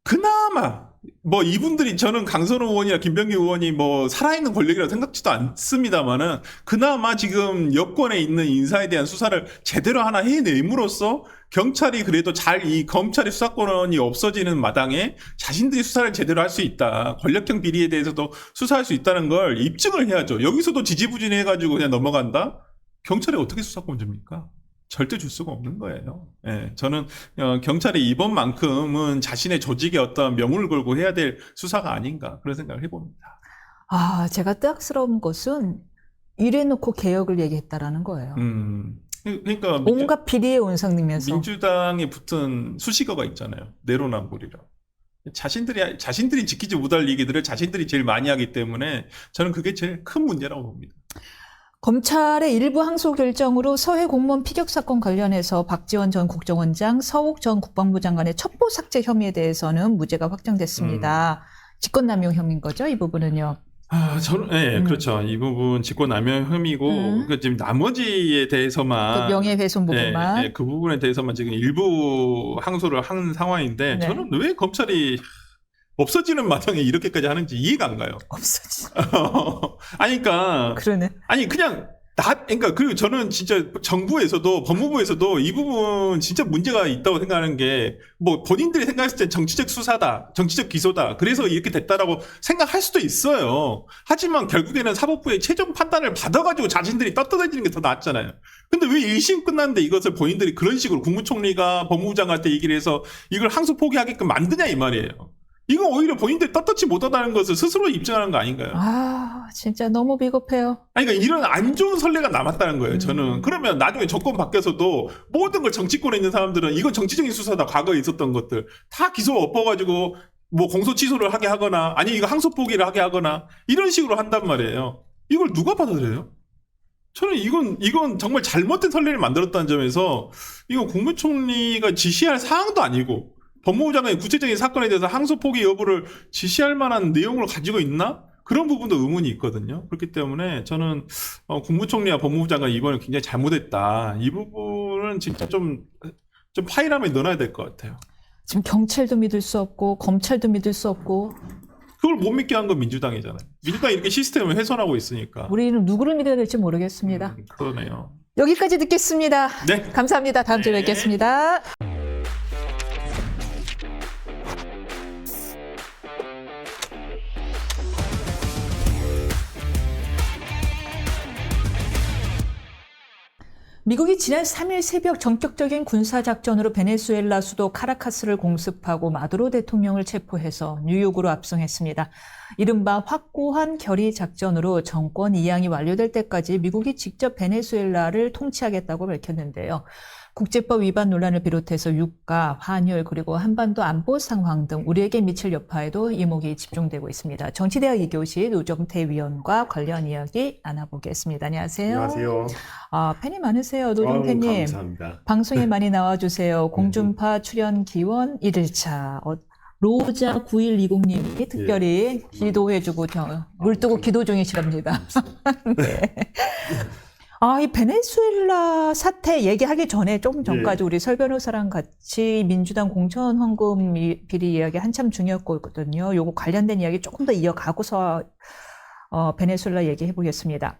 Speaker 2: 그나마 뭐 이분들이 저는 강선우 의원이나 김병기 의원이 뭐 살아있는 권력이라고 생각지도 않습니다만은 그나마 지금 여권에 있는 인사에 대한 수사를 제대로 하나 해내므로써 경찰이 그래도 이 검찰의 수사권이 없어지는 마당에 자신들이 수사를 제대로 할 수 있다. 권력형 비리에 대해서도 수사할 수 있다는 걸 입증을 해야죠. 여기서도 지지부진해가지고 그냥 넘어간다? 경찰이 어떻게 수사권 줍니까? 절대 줄 수가 없는 거예요. 예, 저는 경찰이 이번만큼은 자신의 조직에 어떤 명운을 걸고 해야 될 수사가 아닌가 그런 생각을 해봅니다.
Speaker 1: 제가 뜨악스러운 것은 이래놓고 개혁을 얘기했다라는 거예요.
Speaker 2: 그러니까
Speaker 1: 온갖 비리에 온상님면서
Speaker 2: 민주당에 붙은 수식어가 있잖아요. 내로남불이라. 자신들이 지키지 못할 얘기들을 자신들이 제일 많이 하기 때문에 저는 그게 제일 큰 문제라고 봅니다.
Speaker 1: 검찰의 일부 항소 결정으로 서해 공무원 피격 사건 관련해서 박지원 전 국정원장, 서욱 전 국방부 장관의 첩보 삭제 혐의에 대해서는 무죄가 확정됐습니다. 직권남용 혐의인 거죠, 이 부분은요?
Speaker 2: 저는 그렇죠. 이 부분 직권남용 혐의고 그러니까 지금 나머지에 대해서만
Speaker 1: 그 명예훼손 부분만
Speaker 2: 그 부분에 대해서만 지금 일부 항소를 한 상황인데
Speaker 1: 네.
Speaker 2: 저는 왜 검찰이 없어지는 마당에 이렇게까지 하는지 이해가 안 가요.
Speaker 1: 없어지.
Speaker 2: 아니, 그러니까.
Speaker 1: 그러네.
Speaker 2: 아니, 그냥, 그러니까, 그리고 저는 진짜 정부에서도, 법무부에서도 이 부분 진짜 문제가 있다고 생각하는 게, 뭐, 본인들이 생각했을 때 정치적 수사다, 정치적 기소다, 그래서 이렇게 됐다라고 생각할 수도 있어요. 하지만 결국에는 사법부의 최종 판단을 받아가지고 자신들이 떳떳해지는 게 더 낫잖아요. 근데 왜 1심 끝났는데 이것을 본인들이 그런 식으로 국무총리가 법무부 장관한테 얘기를 해서 이걸 항소 포기하게끔 만드냐, 이 말이에요. 이건 오히려 본인들이 떳떳지 못하다는 것을 스스로 입증하는 거 아닌가요?
Speaker 1: 진짜 너무 비겁해요.
Speaker 2: 아니, 그러니까 이런 안 좋은 선례가 남았다는 거예요, 저는. 그러면 나중에 정권 바뀌어서도 모든 걸 정치권에 있는 사람들은 이건 정치적인 수사다, 과거에 있었던 것들. 다 기소 엎어가지고 뭐 공소 취소를 하게 하거나, 아니, 이거 항소 포기를 하게 하거나, 이런 식으로 한단 말이에요. 이걸 누가 받아들여요? 저는 이건 정말 잘못된 선례를 만들었다는 점에서, 이건 국무총리가 지시할 사항도 아니고, 법무부 장관이 구체적인 사건에 대해서 항소 포기 여부를 지시할 만한 내용을 가지고 있나? 그런 부분도 의문이 있거든요. 그렇기 때문에 저는 국무총리와 법무부 장관이 이번에 굉장히 잘못했다. 이 부분은 진짜 좀 파일함에 넣어놔야 될 것 같아요.
Speaker 1: 지금 경찰도 믿을 수 없고 검찰도 믿을 수 없고
Speaker 2: 그걸 못 믿게 한 건 민주당이잖아요. 민주당이 이렇게 시스템을 훼손하고 있으니까.
Speaker 1: 우리는 누구를 믿어야 될지 모르겠습니다.
Speaker 2: 그러네요.
Speaker 1: 여기까지 듣겠습니다.
Speaker 2: 네.
Speaker 1: 감사합니다. 다음 주에 뵙겠습니다. 미국이 지난 3일 새벽 전격적인 군사작전으로 베네수엘라 수도 카라카스를 공습하고 마두로 대통령을 체포해서 뉴욕으로 압송했습니다. 이른바 확고한 결의 작전으로 정권 이양이 완료될 때까지 미국이 직접 베네수엘라를 통치하겠다고 밝혔는데요. 국제법 위반 논란을 비롯해서 유가, 환율, 그리고 한반도 안보 상황 등 우리에게 미칠 여파에도 이목이 집중되고 있습니다. 정치대학 2교시 노정태 위원과 관련 이야기 나눠보겠습니다. 안녕하세요.
Speaker 3: 안녕하세요.
Speaker 1: 팬이 많으세요, 노정태님.
Speaker 3: 감사합니다.
Speaker 1: 방송에 많이 나와주세요. 공중파 출연 기원 1일차. 로자 9120님이 특별히 기도해주고 물뜨고 기도 중이시랍니다. 네. 이 베네수엘라 사태 얘기하기 전에 조금 전까지 우리 설 변호사랑 같이 민주당 공천 헌금 비리 이야기 한참 중요했거든요. 요거 관련된 이야기 조금 더 이어가고서 베네수엘라 얘기해 보겠습니다.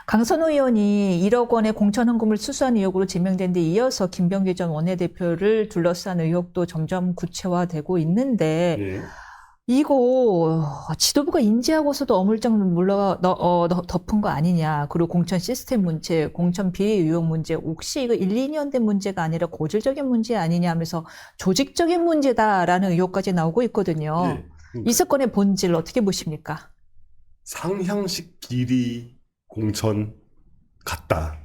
Speaker 1: 강선우 의원이 1억 원의 공천 헌금을 수수한 의혹으로 지명된 데 이어서 김병기 전 원내대표를 둘러싼 의혹도 점점 구체화되고 있는데
Speaker 3: 예.
Speaker 1: 이거 지도부가 인지하고서도 어물쩍 덮은 거 아니냐. 그리고 공천 시스템 문제, 공천 비리 의혹 문제, 혹시 이거 1, 2년 된 문제가 아니라 고질적인 문제 아니냐 하면서 조직적인 문제다라는 의혹까지 나오고 있거든요.
Speaker 3: 예.
Speaker 1: 이 사건의 본질 어떻게 보십니까?
Speaker 3: 상향식 비리 공천 같다.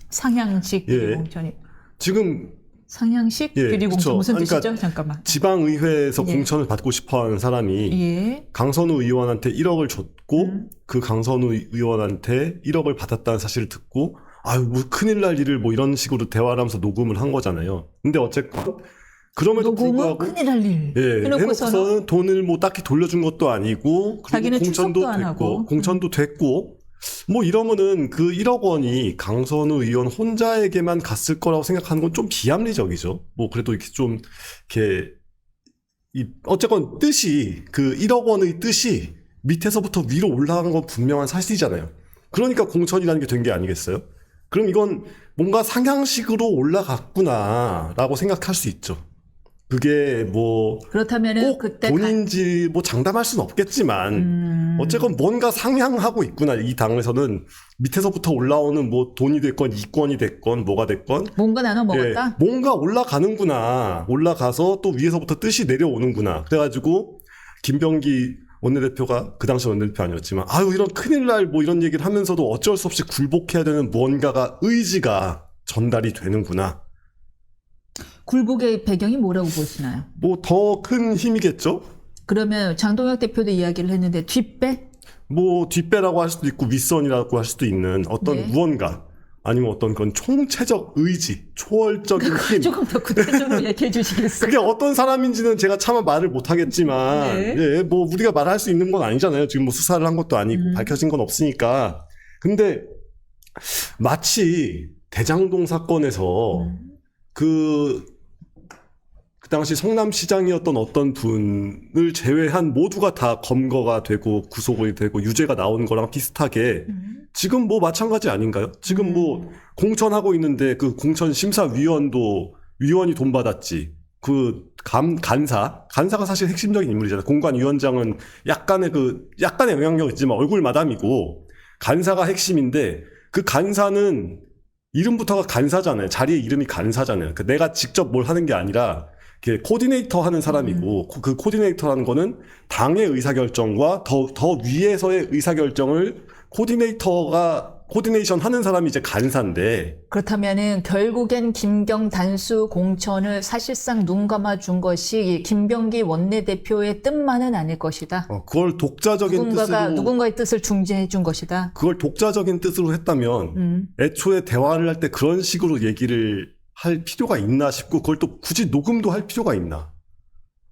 Speaker 1: 상향식
Speaker 3: 예.
Speaker 1: 비리 공천이.
Speaker 3: 지금
Speaker 1: 상향식
Speaker 3: 예,
Speaker 1: 비리 공천
Speaker 3: 그쵸.
Speaker 1: 무슨 뜻이죠?
Speaker 3: 그러니까
Speaker 1: 잠깐만.
Speaker 3: 지방의회에서
Speaker 1: 예.
Speaker 3: 공천을 받고 싶어하는 사람이
Speaker 1: 예.
Speaker 3: 강선우 의원한테 1억을 줬고 그 강선우 의원한테 1억을 받았다는 사실을 듣고 아유 뭐 큰일 날 일을 뭐 이런 식으로 대화를 하면서 녹음을 한 거잖아요. 근데 어쨌건 그럼에도
Speaker 1: 녹음은
Speaker 3: 불구하고
Speaker 1: 큰일 날 일.
Speaker 3: 예, 해놓고서는 돈을 뭐 딱히 돌려준 것도 아니고 그리고
Speaker 1: 자기는
Speaker 3: 공천도
Speaker 1: 출석도 안 하고.
Speaker 3: 됐고 공천도 됐고 뭐 이러면은 그 1억 원이 강선우 의원 혼자에게만 갔을 거라고 생각하는 건 좀 비합리적이죠. 뭐 그래도 이렇게 좀 이렇게 어쨌건 뜻이 그 1억 원의 뜻이 밑에서부터 위로 올라간 건 분명한 사실이잖아요. 그러니까 공천이라는 게 된 게 아니겠어요? 그럼 이건 뭔가 상향식으로 올라갔구나라고 생각할 수 있죠. 그게 뭐
Speaker 1: 그렇다면은
Speaker 3: 꼭
Speaker 1: 그때
Speaker 3: 본인지 뭐 장담할 수는 없겠지만 어쨌건 뭔가 상향하고 있구나. 이 당에서는 밑에서부터 올라오는 뭐 돈이 됐건 이권이 됐건 뭐가 됐건
Speaker 1: 뭔가 나눠 먹었다.
Speaker 3: 예, 뭔가 올라가는구나. 올라가서 또 위에서부터 뜻이 내려오는구나. 그래가지고 김병기 원내대표가 그 당시 원내대표 아니었지만 아유 이런 큰일 날 뭐 이런 얘기를 하면서도 어쩔 수 없이 굴복해야 되는 무언가가 의지가 전달이 되는구나.
Speaker 1: 굴복의 배경이 뭐라고 보시나요?
Speaker 3: 뭐 더 큰 힘이겠죠?
Speaker 1: 그러면 장동혁 대표도 이야기를 했는데 뒷배?
Speaker 3: 뭐 뒷배라고 할 수도 있고 윗선이라고 할 수도 있는 어떤
Speaker 1: 네.
Speaker 3: 무언가 아니면 어떤 그런 총체적 의지, 초월적인 힘.
Speaker 1: 조금 더 구체적으로 얘기해 주시겠어요?
Speaker 3: 그게 어떤 사람인지는 제가 차마 말을 못하겠지만
Speaker 1: 네.
Speaker 3: 예, 뭐 우리가 말할 수 있는 건 아니잖아요. 지금 뭐 수사를 한 것도 아니고 밝혀진 건 없으니까. 근데 마치 대장동 사건에서 그 당시 성남시장이었던 어떤 분을 제외한 모두가 다 검거가 되고 구속이 되고 유죄가 나오는 거랑 비슷하게 지금 뭐 마찬가지 아닌가요? 지금 뭐 공천하고 있는데 그 공천 심사위원도 위원이 돈 받았지. 그 간사가 사실 핵심적인 인물이잖아요. 공관위원장은 약간의 영향력 있지만 얼굴 마담이고 간사가 핵심인데 그 간사는 이름부터가 간사잖아요. 자리의 이름이 간사잖아요. 그 내가 직접 뭘 하는 게 아니라 코디네이터 하는 사람이고 그 코디네이터라는 거는 당의 의사결정과 더 위에서의 의사결정을 코디네이션 하는 사람이 이제 간사인데
Speaker 1: 그렇다면은 결국엔 김경 단수 공천을 사실상 눈 감아 준 것이 김병기 원내대표의 뜻만은 아닐 것이다.
Speaker 3: 그걸 독자적인 뜻으로
Speaker 1: 누군가의 뜻을 중재해 준 것이다.
Speaker 3: 그걸 독자적인 뜻으로 했다면 애초에 대화를 할 때 그런 식으로 얘기를 할 필요가 있나 싶고 그걸 또 굳이 녹음도 할 필요가 있나.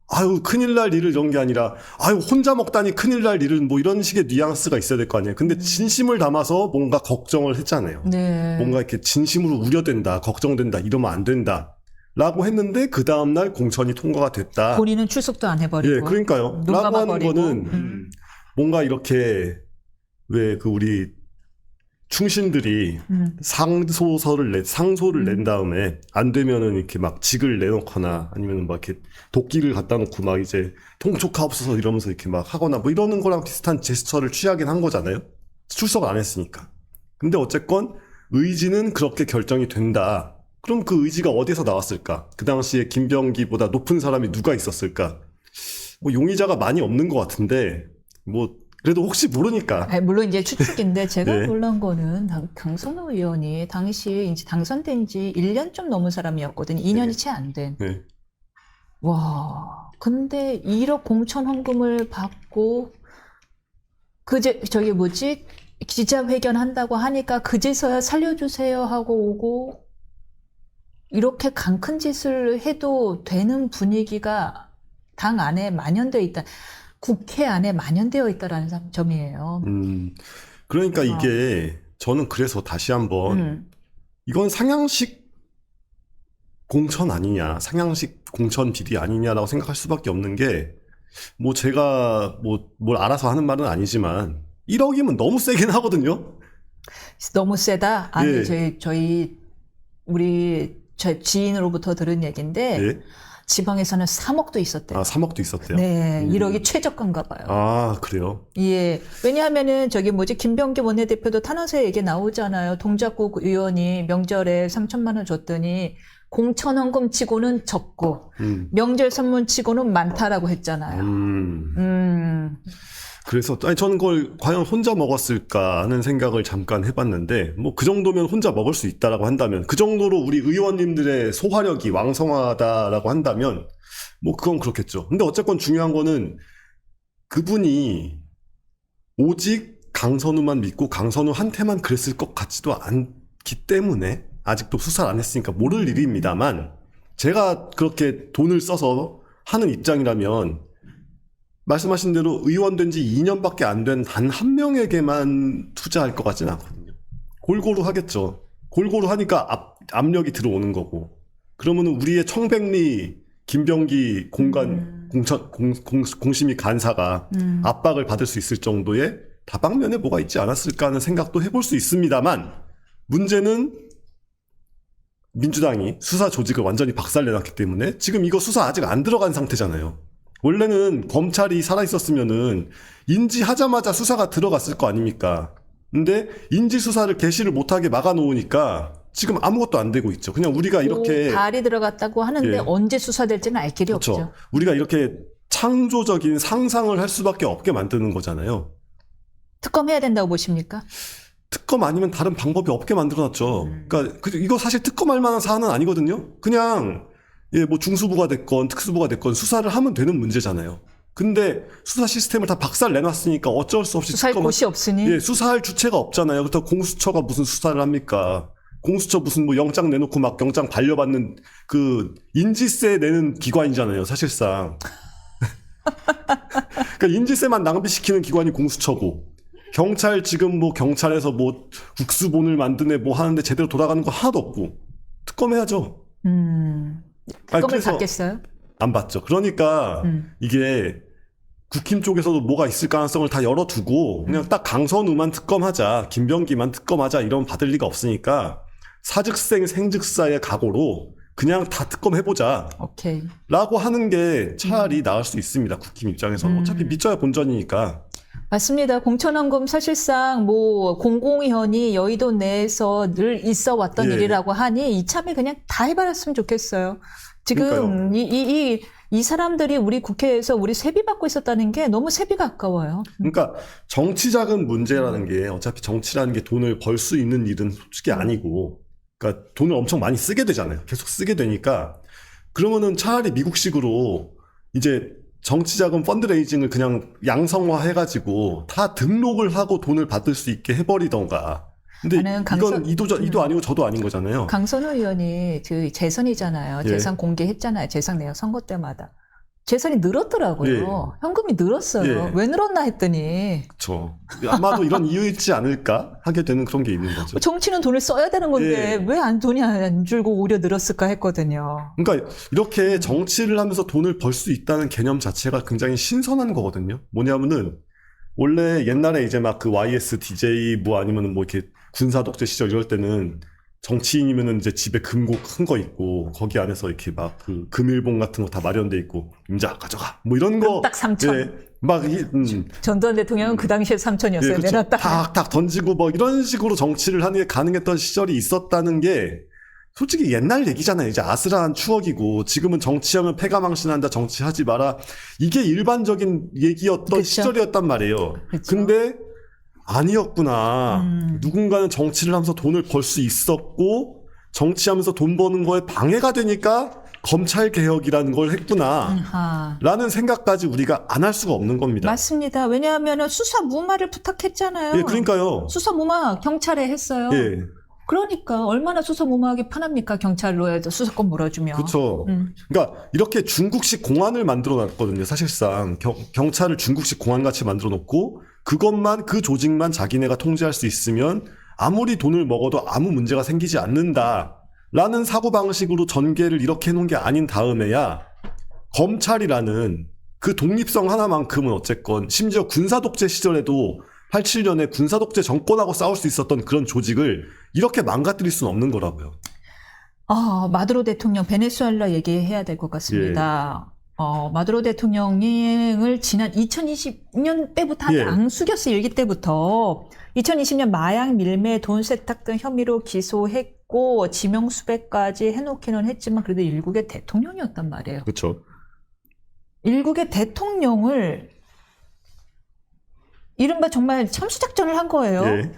Speaker 3: 아유 큰일 날 일을 이런 게 아니라 아유 혼자 먹다니 큰일 날 일은 뭐 이런 식의 뉘앙스가 있어야 될 거 아니에요. 근데 진심을 담아서 뭔가 걱정을 했잖아요.
Speaker 1: 네.
Speaker 3: 뭔가 이렇게 진심으로 우려된다, 걱정된다, 이러면 안 된다 라고 했는데 그 다음날 공천이 통과가 됐다.
Speaker 1: 본인은 출석도 안 해버리고.
Speaker 3: 예, 그러니까요.
Speaker 1: 눈
Speaker 3: 라고 하는
Speaker 1: 감아버리고.
Speaker 3: 거는 뭔가 이렇게 왜 그 우리 충신들이 상소를 낸 다음에 안 되면은 이렇게 막 직을 내놓거나 아니면 막 이렇게 도끼를 갖다 놓고 막 이제 통촉하옵소서 이러면서 이렇게 막 하거나 뭐 이러는 거랑 비슷한 제스처를 취하긴 한 거잖아요. 출석을 안 했으니까. 근데 어쨌건 의지는 그렇게 결정이 된다. 그럼 그 의지가 어디서 나왔을까? 그 당시에 김병기보다 높은 사람이 누가 있었을까? 뭐 용의자가 많이 없는 것 같은데 뭐 그래도 혹시 모르니까.
Speaker 1: 아니, 물론 이제 추측인데 제가
Speaker 3: 네.
Speaker 1: 놀란 거는 강선호 의원이 당시 이제 당선된 지 1년 좀 넘은 사람이었거든요. 2년이 채 안 된.
Speaker 3: 네.
Speaker 1: 와, 근데 1억 공천 헌금을 받고 저기 뭐지? 기자회견 한다고 하니까 그제서야 살려주세요 하고 오고 이렇게 강 큰 짓을 해도 되는 분위기가 당 안에 만연되어 있다. 국회 안에 만연되어 있다라는 점이에요.
Speaker 3: 그러니까 이게 저는 그래서 다시 한번 이건 상향식 공천 아니냐, 상향식 공천 비리 아니냐라고 생각할 수밖에 없는 게 뭐 제가 뭐 뭘 알아서 하는 말은 아니지만 1억이면 너무 세긴 하거든요.
Speaker 1: 너무 세다. 아니
Speaker 3: 예.
Speaker 1: 우리 지인으로부터 들은 얘기인데
Speaker 3: 예.
Speaker 1: 지방에서는 3억도 있었대요.
Speaker 3: 아, 3억도 있었대요.
Speaker 1: 네, 1억이 최저가인가 봐요.
Speaker 3: 아, 그래요?
Speaker 1: 예. 왜냐하면은 김병기 원내대표도 탄원서에 얘기 나오잖아요. 동작구 의원이 명절에 3천만 원 줬더니 공천헌금 치고는 적고 명절 선물 치고는 많다라고 했잖아요.
Speaker 3: 그래서 아니 저는 그걸 과연 혼자 먹었을까 하는 생각을 잠깐 해봤는데 뭐 그 정도면 혼자 먹을 수 있다라고 한다면 그 정도로 우리 의원님들의 소화력이 왕성하다라고 한다면 뭐 그건 그렇겠죠. 근데 어쨌건 중요한 거는 그분이 오직 강선우만 믿고 강선우한테만 그랬을 것 같지도 않기 때문에 아직도 수사를 안 했으니까 모를 일입니다만 제가 그렇게 돈을 써서 하는 입장이라면 말씀하신 대로 의원 된 지 2년밖에 안 된 단 한 명에게만 투자할 것 같지는 않거든요. 골고루 하겠죠. 골고루 하니까 압력이 들어오는 거고. 그러면은 우리의 청백리 김병기 공심위 간사가 압박을 받을 수 있을 정도의 다방면에 뭐가 있지 않았을까 하는 생각도 해볼 수 있습니다만 문제는 민주당이 수사 조직을 완전히 박살내놨기 때문에 지금 이거 수사 아직 안 들어간 상태잖아요. 원래는 검찰이 살아있었으면은 인지하자마자 수사가 들어갔을 거 아닙니까? 근데 인지수사를 개시를 못하게 막아놓으니까 지금 아무것도 안 되고 있죠. 그냥 우리가 이렇게
Speaker 1: 발이 들어갔다고 하는데
Speaker 3: 예.
Speaker 1: 언제 수사될지는 알 길이
Speaker 3: 그렇죠.
Speaker 1: 없죠.
Speaker 3: 우리가 이렇게 창조적인 상상을 할 수밖에 없게 만드는 거잖아요.
Speaker 1: 특검해야 된다고 보십니까?
Speaker 3: 특검 아니면 다른 방법이 없게 만들어놨죠. 그러니까 이거 사실 특검할 만한 사안은 아니거든요. 그냥 뭐 중수부가 됐건 특수부가 됐건 수사를 하면 되는 문제잖아요. 근데 수사 시스템을 다 박살 내놨으니까 어쩔 수 없이
Speaker 1: 수사할 곳이 없으니.
Speaker 3: 수사할 주체가 없잖아요. 그렇다고 공수처가 무슨 수사를 합니까? 공수처 무슨 뭐 영장 내놓고 막 영장 반려받는 그 인지세 내는 기관이잖아요. 사실상. 그러니까 인지세만 낭비시키는 기관이 공수처고. 경찰 지금 뭐 경찰에서 뭐 국수본을 만드네 뭐 하는데 제대로 돌아가는 거 하나도 없고 특검해야죠.
Speaker 1: 특검을 받겠어요?
Speaker 3: 안 받죠. 그러니까 이게 국힘 쪽에서도 뭐가 있을 가능성을 다 열어두고 그냥 딱 강선우만 특검하자, 김병기만 특검하자 이러면 받을 리가 없으니까 사즉생 생즉사의 각오로 그냥 다 특검해보자.
Speaker 1: 오케이.
Speaker 3: 라고 하는 게 차라리 나을 수 있습니다. 국힘 입장에서는. 어차피 믿져야 본전이니까.
Speaker 1: 맞습니다. 공천헌금 사실상 뭐 공공연히 여의도 내에서 늘 있어 왔던
Speaker 3: 예.
Speaker 1: 일이라고 하니 이참에 그냥 다 해버렸으면 좋겠어요. 지금 이 사람들이 우리 국회에서 우리 세비 받고 있었다는 게 너무 세비가 아까워요.
Speaker 3: 그러니까 정치자금 문제라는 게 어차피 정치라는 게 돈을 벌 수 있는 일은 솔직히 아니고 그러니까 돈을 엄청 많이 쓰게 되잖아요. 계속 쓰게 되니까 그러면은 차라리 미국식으로 이제 정치자금 펀드레이징을 그냥 양성화 해가지고 다 등록을 하고 돈을 받을 수 있게 해버리던가. 근데 이건 이도 아니고 저도 아닌 거잖아요.
Speaker 1: 강선우 의원이 그 재선이잖아요.
Speaker 3: 예.
Speaker 1: 재선 공개했잖아요. 재선 내역 선거 때마다. 재선이 늘었더라고요.
Speaker 3: 예.
Speaker 1: 현금이 늘었어요.
Speaker 3: 예.
Speaker 1: 왜 늘었나 했더니.
Speaker 3: 그렇죠. 아마도 이런 이유있지 않을까 하게 되는 그런 게 있는 거죠.
Speaker 1: 정치는 돈을 써야 되는 건데
Speaker 3: 예.
Speaker 1: 왜 돈이 안 줄고 오히려 늘었을까 했거든요.
Speaker 3: 그러니까 이렇게 정치를 하면서 돈을 벌 수 있다는 개념 자체가 굉장히 신선한 거거든요. 뭐냐면은 원래 옛날에 이제 막 그 YS, DJ 뭐 아니면은 뭐 이렇게 군사 독재 시절 이럴 때는 정치인이면은 이제 집에 금고 큰 거 있고 거기 안에서 이렇게 막 그 금일봉 같은 거 다 마련돼 있고 임자 가져가 뭐 이런 거
Speaker 1: 딱 3천.
Speaker 3: 예, 막
Speaker 1: 전두환 대통령은 그 당시에 3천이었어요.
Speaker 3: 예, 그렇죠.
Speaker 1: 내놨다.
Speaker 3: 탁탁 던지고 뭐 이런 식으로 정치를 하는 게 가능했던 시절이 있었다는 게 솔직히 옛날 얘기잖아요. 이제 아슬한 추억이고 지금은 정치하면 패가망신한다. 정치하지 마라. 이게 일반적인 얘기였던
Speaker 1: 그쵸.
Speaker 3: 시절이었단 말이에요.
Speaker 1: 그쵸.
Speaker 3: 근데 아니었구나. 누군가는 정치를 하면서 돈을 벌 수 있었고 정치하면서 돈 버는 거에 방해가 되니까 검찰 개혁이라는 걸 했구나.
Speaker 1: 아하.
Speaker 3: 라는 생각까지 우리가 안 할 수가 없는 겁니다.
Speaker 1: 맞습니다. 왜냐하면 수사 무마를 부탁했잖아요.
Speaker 3: 예, 그러니까요.
Speaker 1: 수사 무마 경찰에 했어요.
Speaker 3: 예,
Speaker 1: 그러니까 얼마나 수사 무마하기 편합니까? 경찰로 해서 수사권 물어주면.
Speaker 3: 그렇죠. 그러니까 이렇게 중국식 공안을 만들어 놨거든요. 사실상 경찰을 중국식 공안 같이 만들어 놓고 그것만 그 조직만 자기네가 통제할 수 있으면 아무리 돈을 먹어도 아무 문제가 생기지 않는다라는 사고방식으로 전개를 이렇게 해놓은 게 아닌 다음에야 검찰이라는 그 독립성 하나만큼은 어쨌건 심지어 군사독재 시절에도 87년에 군사독재 정권하고 싸울 수 있었던 그런 조직을 이렇게 망가뜨릴 수는 없는 거라고요.
Speaker 1: 마두로 대통령 베네수엘라 얘기해야 될 것 같습니다. 마두로 대통령을 지난 2020년 때부터
Speaker 3: 예.
Speaker 1: 앙숙여스 일기 때부터 2020년 마약 밀매, 돈 세탁 등 혐의로 기소했고 지명 수배까지 해놓기는 했지만 그래도 일국의 대통령이었단 말이에요.
Speaker 3: 그렇죠.
Speaker 1: 일국의 대통령을 이른바 정말 참수작전을 한 거예요.
Speaker 3: 예.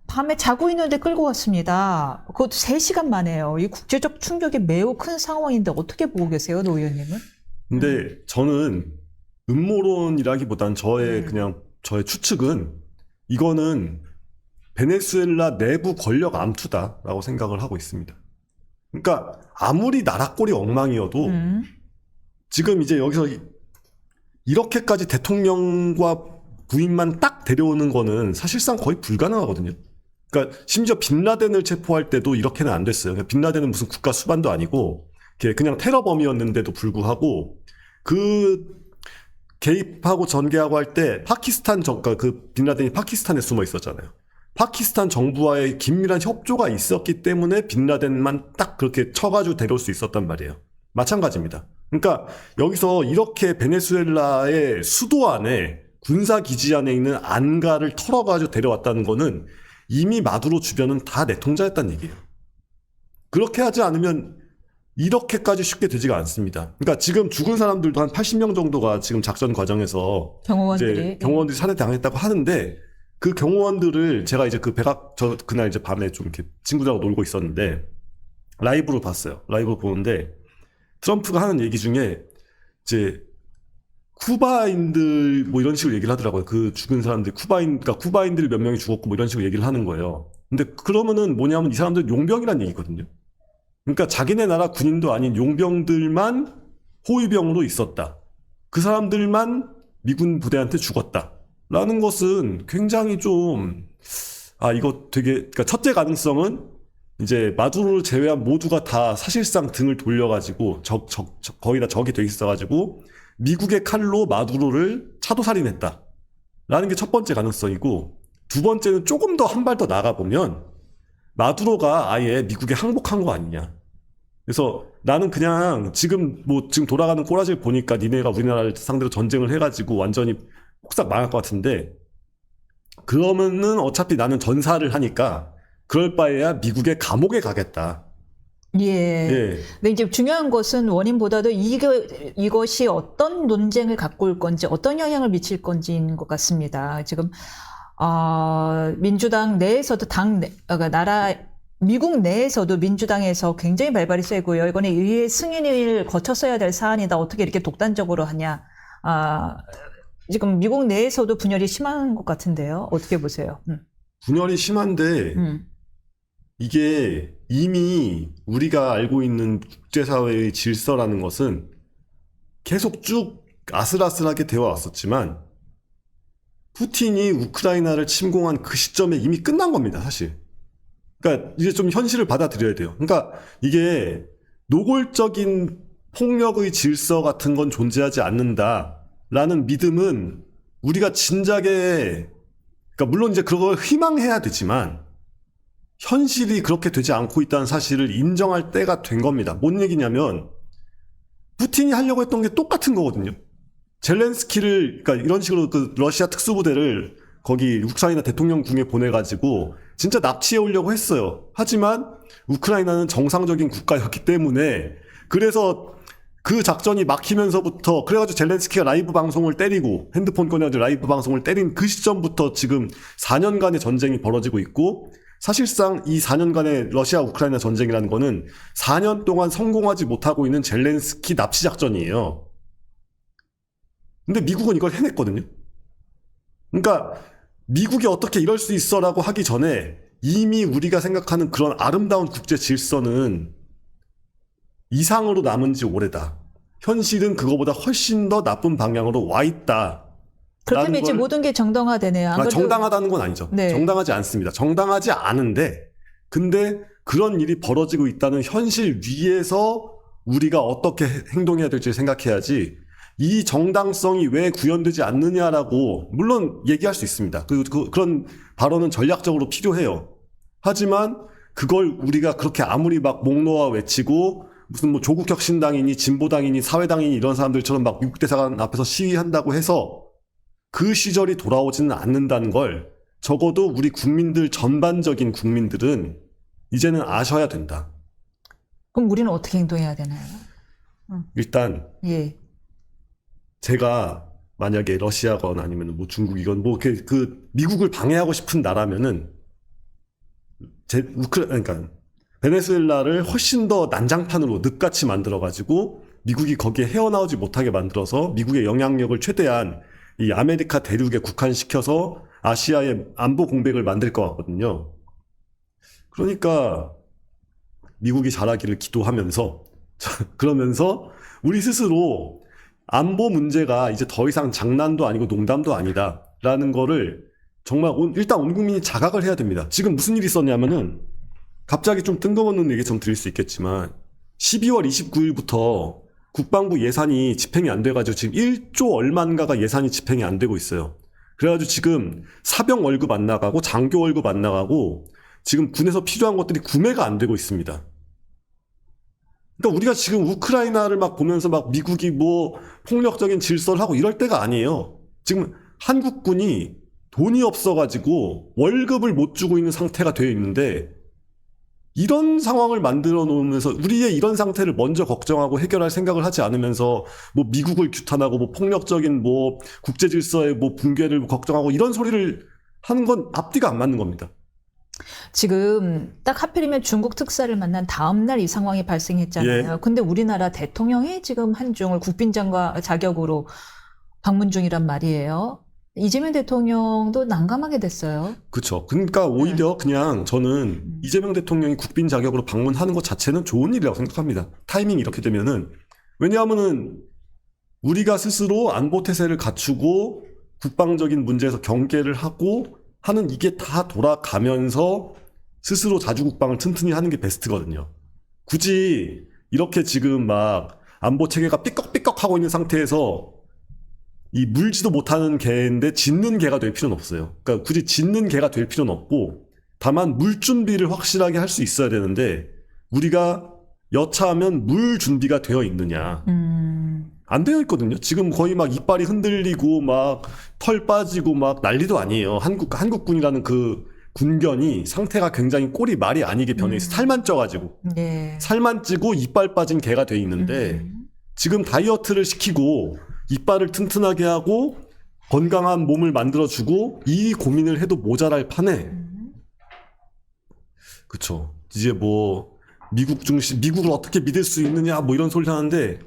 Speaker 1: 밤에 자고 있는데 끌고 왔습니다. 그것도 3시간 만에요. 이 국제적 충격이 매우 큰 상황인데 어떻게 보고 계세요, 노 의원님은?
Speaker 3: 근데 저는 음모론이라기보단 그냥 저의 추측은 이거는 베네수엘라 내부 권력 암투다라고 생각을 하고 있습니다. 그러니까 아무리 나라꼴이 엉망이어도 지금 이제 여기서 이렇게까지 대통령과 부인만 딱 데려오는 거는 사실상 거의 불가능하거든요. 그러니까 심지어 빈라덴을 체포할 때도 이렇게는 안 됐어요. 그러니까 빈라덴은 무슨 국가 수반도 아니고 그냥 테러범이었는데도 불구하고 그 개입하고 전개하고 할 때 그러니까 그 빈라덴이 파키스탄에 숨어 있었잖아요. 파키스탄 정부와의 긴밀한 협조가 있었기 때문에 빈라덴만 딱 그렇게 쳐가지고 데려올 수 있었단 말이에요. 마찬가지입니다. 그러니까 여기서 이렇게 베네수엘라의 수도 안에 군사기지 안에 있는 안가를 털어가지고 데려왔다는 거는 이미 마두로 주변은 다 내통자였다는 얘기예요. 그렇게 하지 않으면 이렇게까지 쉽게 되지가 않습니다. 그러니까 지금 죽은 사람들도 한 80명 정도가 지금 작전 과정에서
Speaker 1: 경호원들이
Speaker 3: 살해당했다고 하는데 그 경호원들을 제가 이제 그날 이제 밤에 좀 이렇게 친구들하고 놀고 있었는데 라이브로 봤어요. 라이브로 보는데 트럼프가 하는 얘기 중에 이제 쿠바인들 뭐 이런 식으로 얘기를 하더라고요. 그 죽은 사람들 그러니까 쿠바인들 몇 명이 죽었고 뭐 이런 식으로 얘기를 하는 거예요. 근데 그러면은 뭐냐면 이 사람들 용병이란 얘기거든요. 그러니까 자기네 나라 군인도 아닌 용병들만 호위병으로 있었다. 그 사람들만 미군 부대한테 죽었다. 라는 것은 굉장히 이거 그러니까 첫째 가능성은 이제 마두로를 제외한 모두가 다 사실상 등을 돌려가지고 거의 다 적이 돼 있어가지고 미국의 칼로 마두로를 차도살인했다. 라는 게 첫 번째 가능성이고 두 번째는 조금 더 한 발 더 나가보면 마두로가 아예 미국에 항복한 거 아니냐. 그래서 나는 그냥 지금 돌아가는 꼬라지를 보니까 니네가 우리나라를 상대로 전쟁을 해가지고 완전히 폭삭 망할 것 같은데 그러면은 어차피 나는 전사를 하니까 그럴 바에야 미국의 감옥에 가겠다.
Speaker 1: 예. 근데 이제 중요한 것은 원인보다도 이것이 어떤 논쟁을 갖고 올 건지, 어떤 영향을 미칠 건지인 것 같습니다. 지금, 민주당 내에서도 미국 내에서도 민주당에서 굉장히 발발이 세고요. 이거는 의회 승인을 거쳤어야 될 사안이다. 어떻게 이렇게 독단적으로 하냐. 지금 미국 내에서도 분열이 심한 것 같은데요. 어떻게 보세요?
Speaker 3: 분열이 심한데, 이게 이미 우리가 알고 있는 국제사회의 질서라는 것은 계속 쭉 아슬아슬하게 되어 왔었지만 푸틴이 우크라이나를 침공한 그 시점에 이미 끝난 겁니다, 사실. 그러니까 이제 좀 현실을 받아들여야 돼요. 그러니까 이게 노골적인 폭력의 질서 같은 건 존재하지 않는다라는 믿음은 우리가 진작에, 그러니까 물론 이제 그걸 희망해야 되지만 현실이 그렇게 되지 않고 있다는 사실을 인정할 때가 된 겁니다. 뭔 얘기냐면 푸틴이 하려고 했던 게 똑같은 거거든요. 젤렌스키를, 그러니까 이런 식으로 그 러시아 특수부대를 거기 우크라이나 대통령 궁에 보내가지고 진짜 납치해 오려고 했어요. 하지만 우크라이나는 정상적인 국가였기 때문에 그래서 그 작전이 막히면서부터 그래가지고 젤렌스키가 라이브 방송을 때리고 핸드폰 꺼내가지고 라이브 방송을 때린 그 시점부터 지금 4년간의 전쟁이 벌어지고 있고 사실상 이 4년간의 러시아 우크라이나 전쟁이라는 거는 4년 동안 성공하지 못하고 있는 젤렌스키 납치 작전이에요. 근데 미국은 이걸 해냈거든요. 그러니까 미국이 어떻게 이럴 수 있어라고 하기 전에 이미 우리가 생각하는 그런 아름다운 국제 질서는 이상으로 남은 지 오래다. 현실은 그거보다 훨씬 더 나쁜 방향으로 와 있다.
Speaker 1: 그렇다면 이제 모든 게 정당화되네요. 안 그래도-
Speaker 3: 정당하다는 건 아니죠.
Speaker 1: 네.
Speaker 3: 정당하지 않습니다. 정당하지 않은데 근데 그런 일이 벌어지고 있다는 현실 위에서 우리가 어떻게 행동해야 될지 생각해야지 이 정당성이 왜 구현되지 않느냐라고 물론 얘기할 수 있습니다. 그런 발언은 전략적으로 필요해요. 하지만 그걸 우리가 그렇게 아무리 막 목 놓아 외치고 무슨 뭐 조국혁신당이니 진보당이니 사회당이니 이런 사람들처럼 막 미국 대사관 앞에서 시위한다고 해서 그 시절이 돌아오지는 않는다는 걸 적어도 우리 국민들 전반적인 국민들은 이제는 아셔야 된다.
Speaker 1: 그럼 우리는 어떻게 행동해야 되나요?
Speaker 3: 일단
Speaker 1: 예.
Speaker 3: 제가 만약에 러시아건 아니면 뭐 중국이건 뭐 그 미국을 방해하고 싶은 나라면은 그러니까 베네수엘라를 훨씬 더 난장판으로 늪같이 만들어가지고 미국이 거기에 헤어나오지 못하게 만들어서 미국의 영향력을 최대한 이 아메리카 대륙에 국한시켜서 아시아의 안보 공백을 만들 것 같거든요. 그러니까 미국이 잘하기를 기도하면서 그러면서 우리 스스로 안보 문제가 이제 더 이상 장난도 아니고 농담도 아니다라는 거를 정말 일단 온 국민이 자각을 해야 됩니다. 지금 무슨 일이 있었냐면은 갑자기 좀 뜬금없는 얘기 좀 드릴 수 있겠지만 12월 29일부터 국방부 예산이 집행이 안 돼가지고 지금 1조 얼마인가가 예산이 집행이 안 되고 있어요. 그래가지고 지금 사병 월급 안 나가고 장교 월급 안 나가고 지금 군에서 필요한 것들이 구매가 안 되고 있습니다. 그러니까 우리가 지금 우크라이나를 막 보면서 막 미국이 뭐 폭력적인 질서를 하고 이럴 때가 아니에요. 지금 한국군이 돈이 없어가지고 월급을 못 주고 있는 상태가 되어 있는데 이런 상황을 만들어 놓으면서 우리의 이런 상태를 먼저 걱정하고 해결할 생각을 하지 않으면서 뭐 미국을 규탄하고 뭐 폭력적인 뭐 국제 질서의 뭐 붕괴를 걱정하고 이런 소리를 하는 건 앞뒤가 안 맞는 겁니다.
Speaker 1: 지금 딱 하필이면 중국 특사를 만난 다음 날 이 상황이 발생했잖아요. 근데 우리나라 대통령이 지금 한중을 국빈장관 자격으로 방문 중이란 말이에요. 이재명 대통령도 난감하게 됐어요.
Speaker 3: 그렇죠. 그러니까 오히려 그냥 저는 이재명 대통령이 국빈 자격으로 방문하는 것 자체는 좋은 일이라고 생각합니다. 타이밍이 이렇게 되면은 왜냐하면은 우리가 스스로 안보 태세를 갖추고 국방적인 문제에서 경계를 하고 하는 이게 다 돌아가면서 스스로 자주국방을 튼튼히 하는 게 베스트거든요. 굳이 이렇게 지금 막 안보 체계가 삐걱삐걱하고 있는 상태에서 이 물지도 못하는 개인데 짖는 개가 될 필요는 없어요. 그러니까 굳이 짖는 개가 될 필요는 없고 다만 물 준비를 확실하게 할 수 있어야 되는데 우리가 여차하면 물 준비가 되어 있느냐. 안 되어 있거든요. 지금 거의 막 이빨이 흔들리고 막 털 빠지고 막 난리도 아니에요. 한국군이라는 그 군견이 상태가 굉장히 꼴이 말이 아니게 변해 있어. 살만 쪄가지고.
Speaker 1: 네.
Speaker 3: 살만 찌고 이빨 빠진 개가 돼 있는데 지금 다이어트를 시키고 이빨을 튼튼하게 하고 건강한 몸을 만들어주고 이 고민을 해도 모자랄 판에 그쵸. 이제 뭐 미국을 어떻게 믿을 수 있느냐 뭐 이런 소리 하는데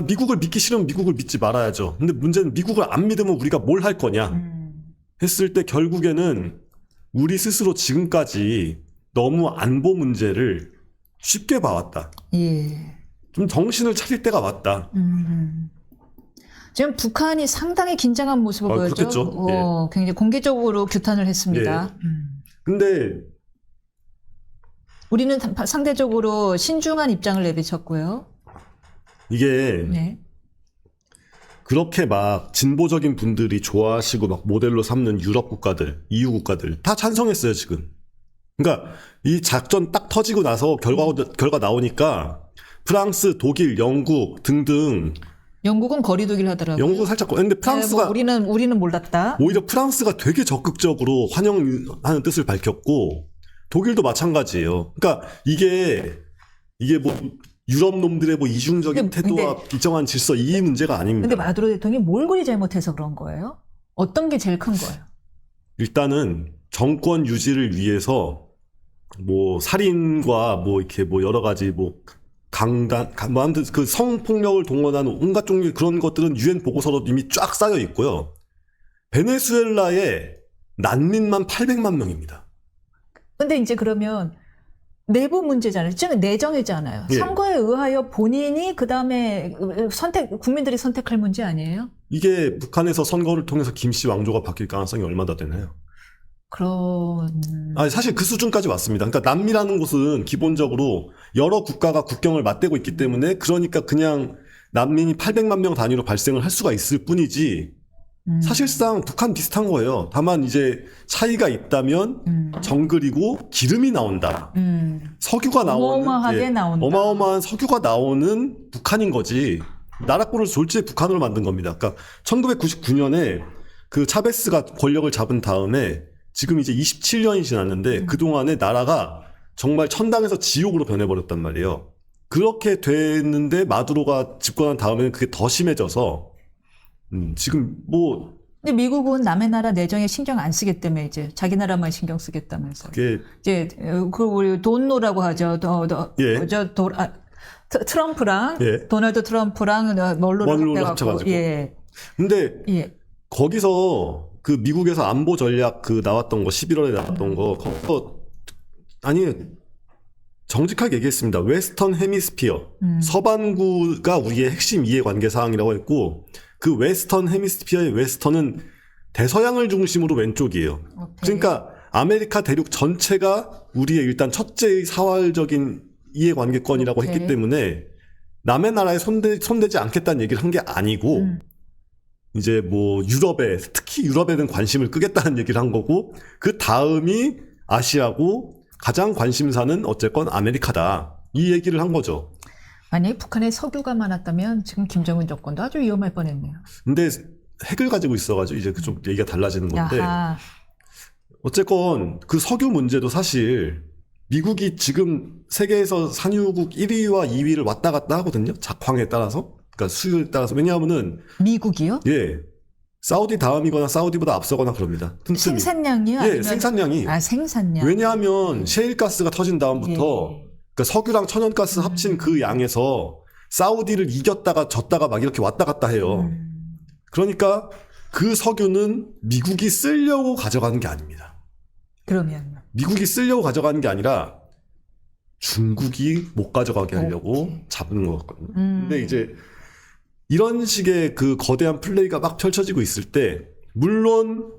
Speaker 3: 미국을 믿기 싫으면 미국을 믿지 말아야죠. 근데 문제는 미국을 안 믿으면 우리가 뭘 할 거냐 했을 때 결국에는 우리 스스로 지금까지 너무 안보 문제를 쉽게 봐왔다.
Speaker 1: 예.
Speaker 3: 좀 정신을 차릴 때가 왔다.
Speaker 1: 지금 북한이 상당히 긴장한 모습을 보였죠.
Speaker 3: 그렇겠죠.
Speaker 1: 굉장히 공개적으로 규탄을 했습니다.
Speaker 3: 근데
Speaker 1: 우리는 상대적으로 신중한 입장을 내비쳤고요.
Speaker 3: 이게
Speaker 1: 네.
Speaker 3: 그렇게 막 진보적인 분들이 좋아하시고 막 모델로 삼는 유럽 국가들, EU 국가들 다 찬성했어요, 지금. 그러니까 이 작전 딱 터지고 나서 결과 나오니까 프랑스, 독일, 영국 등등
Speaker 1: 영국은 거리두기를 하더라고요.
Speaker 3: 영국은 살짝 근데 프랑스가
Speaker 1: 네, 우리는 몰랐다.
Speaker 3: 오히려 프랑스가 되게 적극적으로 환영하는 뜻을 밝혔고 독일도 마찬가지예요. 그러니까 이게 뭐 유럽 놈들의 뭐 이중적인 태도와 일정한 질서 이 문제가 아닙니다.
Speaker 1: 근데 마두로 대통령이 뭘 그리 잘못해서 그런 거예요? 어떤 게 제일 큰 거예요?
Speaker 3: 일단은 정권 유지를 위해서 뭐 살인과 뭐 이렇게 뭐 여러 가지 뭐 강단, 뭐 아무튼 그 성폭력을 동원하는 온갖 종류의 그런 것들은 유엔 보고서로 이미 쫙 쌓여 있고요. 베네수엘라의 난민만 800만 명입니다.
Speaker 1: 근데 이제 그러면 내부 문제잖아요. 즉 내정이잖아요.
Speaker 3: 예.
Speaker 1: 선거에 의하여 본인이 그다음에 국민들이 선택할 문제 아니에요?
Speaker 3: 이게 북한에서 선거를 통해서 김씨 왕조가 바뀔 가능성이 얼마나 되나요? 아니, 사실 그 수준까지 왔습니다. 그러니까 남미라는 곳은 기본적으로 여러 국가가 국경을 맞대고 있기 때문에 그러니까 그냥 난민이 800만 명 단위로 발생을 할 수가 있을 뿐이지 사실상 북한 비슷한 거예요. 다만 이제 차이가 있다면 정글이고 기름이 나온다. 석유가 나오는
Speaker 1: 어마어마하게 나온다.
Speaker 3: 어마어마한 석유가 나오는 북한인 거지. 나라꼴을 졸지에 북한으로 만든 겁니다. 그러니까 1999년에 그 차베스가 권력을 잡은 다음에 지금 이제 27년이 지났는데 그동안에 나라가 정말 천당에서 지옥으로 변해버렸단 말이에요. 그렇게 됐는데 마두로가 집권한 다음에는 그게 더 심해져서 지금 뭐
Speaker 1: 근데 미국은 남의 나라 내정에 신경 안 쓰기 때문에 이제 자기 나라만 신경 쓰겠다면서.
Speaker 3: 그게
Speaker 1: 이제 그 우리 돈노라고 하죠.
Speaker 3: 예.
Speaker 1: 트럼프랑
Speaker 3: 예.
Speaker 1: 도널드 트럼프랑
Speaker 3: 원로를
Speaker 1: 합해갖고
Speaker 3: 합쳐가지고.
Speaker 1: 예.
Speaker 3: 근데
Speaker 1: 예.
Speaker 3: 거기서 그 미국에서 안보 전략 그 나왔던 거 11월에 나왔던 거 거기서 아니 정직하게 얘기했습니다. 웨스턴 헤미스피어 서반구가 우리의 핵심 이해관계 사항이라고 했고 그 웨스턴 헤미스피어의 웨스턴은 대서양을 중심으로 왼쪽이에요.
Speaker 1: 오케이.
Speaker 3: 그러니까 아메리카 대륙 전체가 우리의 일단 첫째의 사활적인 이해관계권이라고
Speaker 1: 오케이.
Speaker 3: 했기 때문에 남의 나라에 손대지 않겠다는 얘기를 한 게 아니고 이제 뭐 유럽에 특히 유럽에는 관심을 끄겠다는 얘기를 한 거고 그 다음이 아시아고 가장 관심사는 어쨌건 아메리카다 이 얘기를 한 거죠.
Speaker 1: 만약에 북한에 석유가 많았다면 지금 김정은 정권도 아주 위험할 뻔했네요.
Speaker 3: 근데 핵을 가지고 있어가지고 이제 좀 얘기가 달라지는 건데
Speaker 1: 야하.
Speaker 3: 어쨌건 그 석유 문제도 사실 미국이 지금 세계에서 산유국 1위와 2위를 왔다 갔다 하거든요. 작황에 따라서. 그러니까 수요에 따라서. 왜냐하면은
Speaker 1: 미국이요?
Speaker 3: 예. 사우디 다음이거나 사우디보다 앞서거나 그럽니다. 틈틈이.
Speaker 1: 생산량이요?
Speaker 3: 예,
Speaker 1: 아니면-
Speaker 3: 생산량이.
Speaker 1: 아, 생산량.
Speaker 3: 왜냐하면 셰일가스가 터진 다음부터
Speaker 1: 예.
Speaker 3: 그러니까 석유랑 천연가스 합친 그 양에서 사우디를 이겼다가 졌다가 막 이렇게 왔다 갔다 해요. 그러니까 그 석유는 미국이 쓰려고 가져가는 게 아닙니다.
Speaker 1: 그러면
Speaker 3: 미국이 쓰려고 가져가는 게 아니라 중국이 못 가져가게 하려고
Speaker 1: 오케이.
Speaker 3: 잡는 거거든요. 근데 이제 이런 식의 그 거대한 플레이가 막 펼쳐지고 있을 때 물론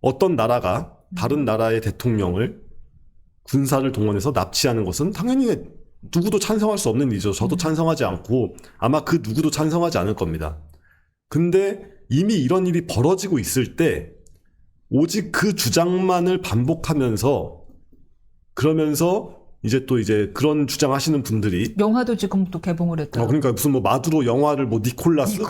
Speaker 3: 어떤 나라가 다른 나라의 대통령을 군사를 동원해서 납치하는 것은 당연히 누구도 찬성할 수 없는 일이죠. 저도 찬성하지 않고 아마 그 누구도 찬성하지 않을 겁니다. 근데 이미 이런 일이 벌어지고 있을 때 오직 그 주장만을 반복하면서 그러면서 이제 또 이제 그런 주장하시는 분들이
Speaker 1: 영화도 지금 또 개봉을 했다.
Speaker 3: 그러니까 무슨 뭐 마두로 영화를 뭐 니콜라스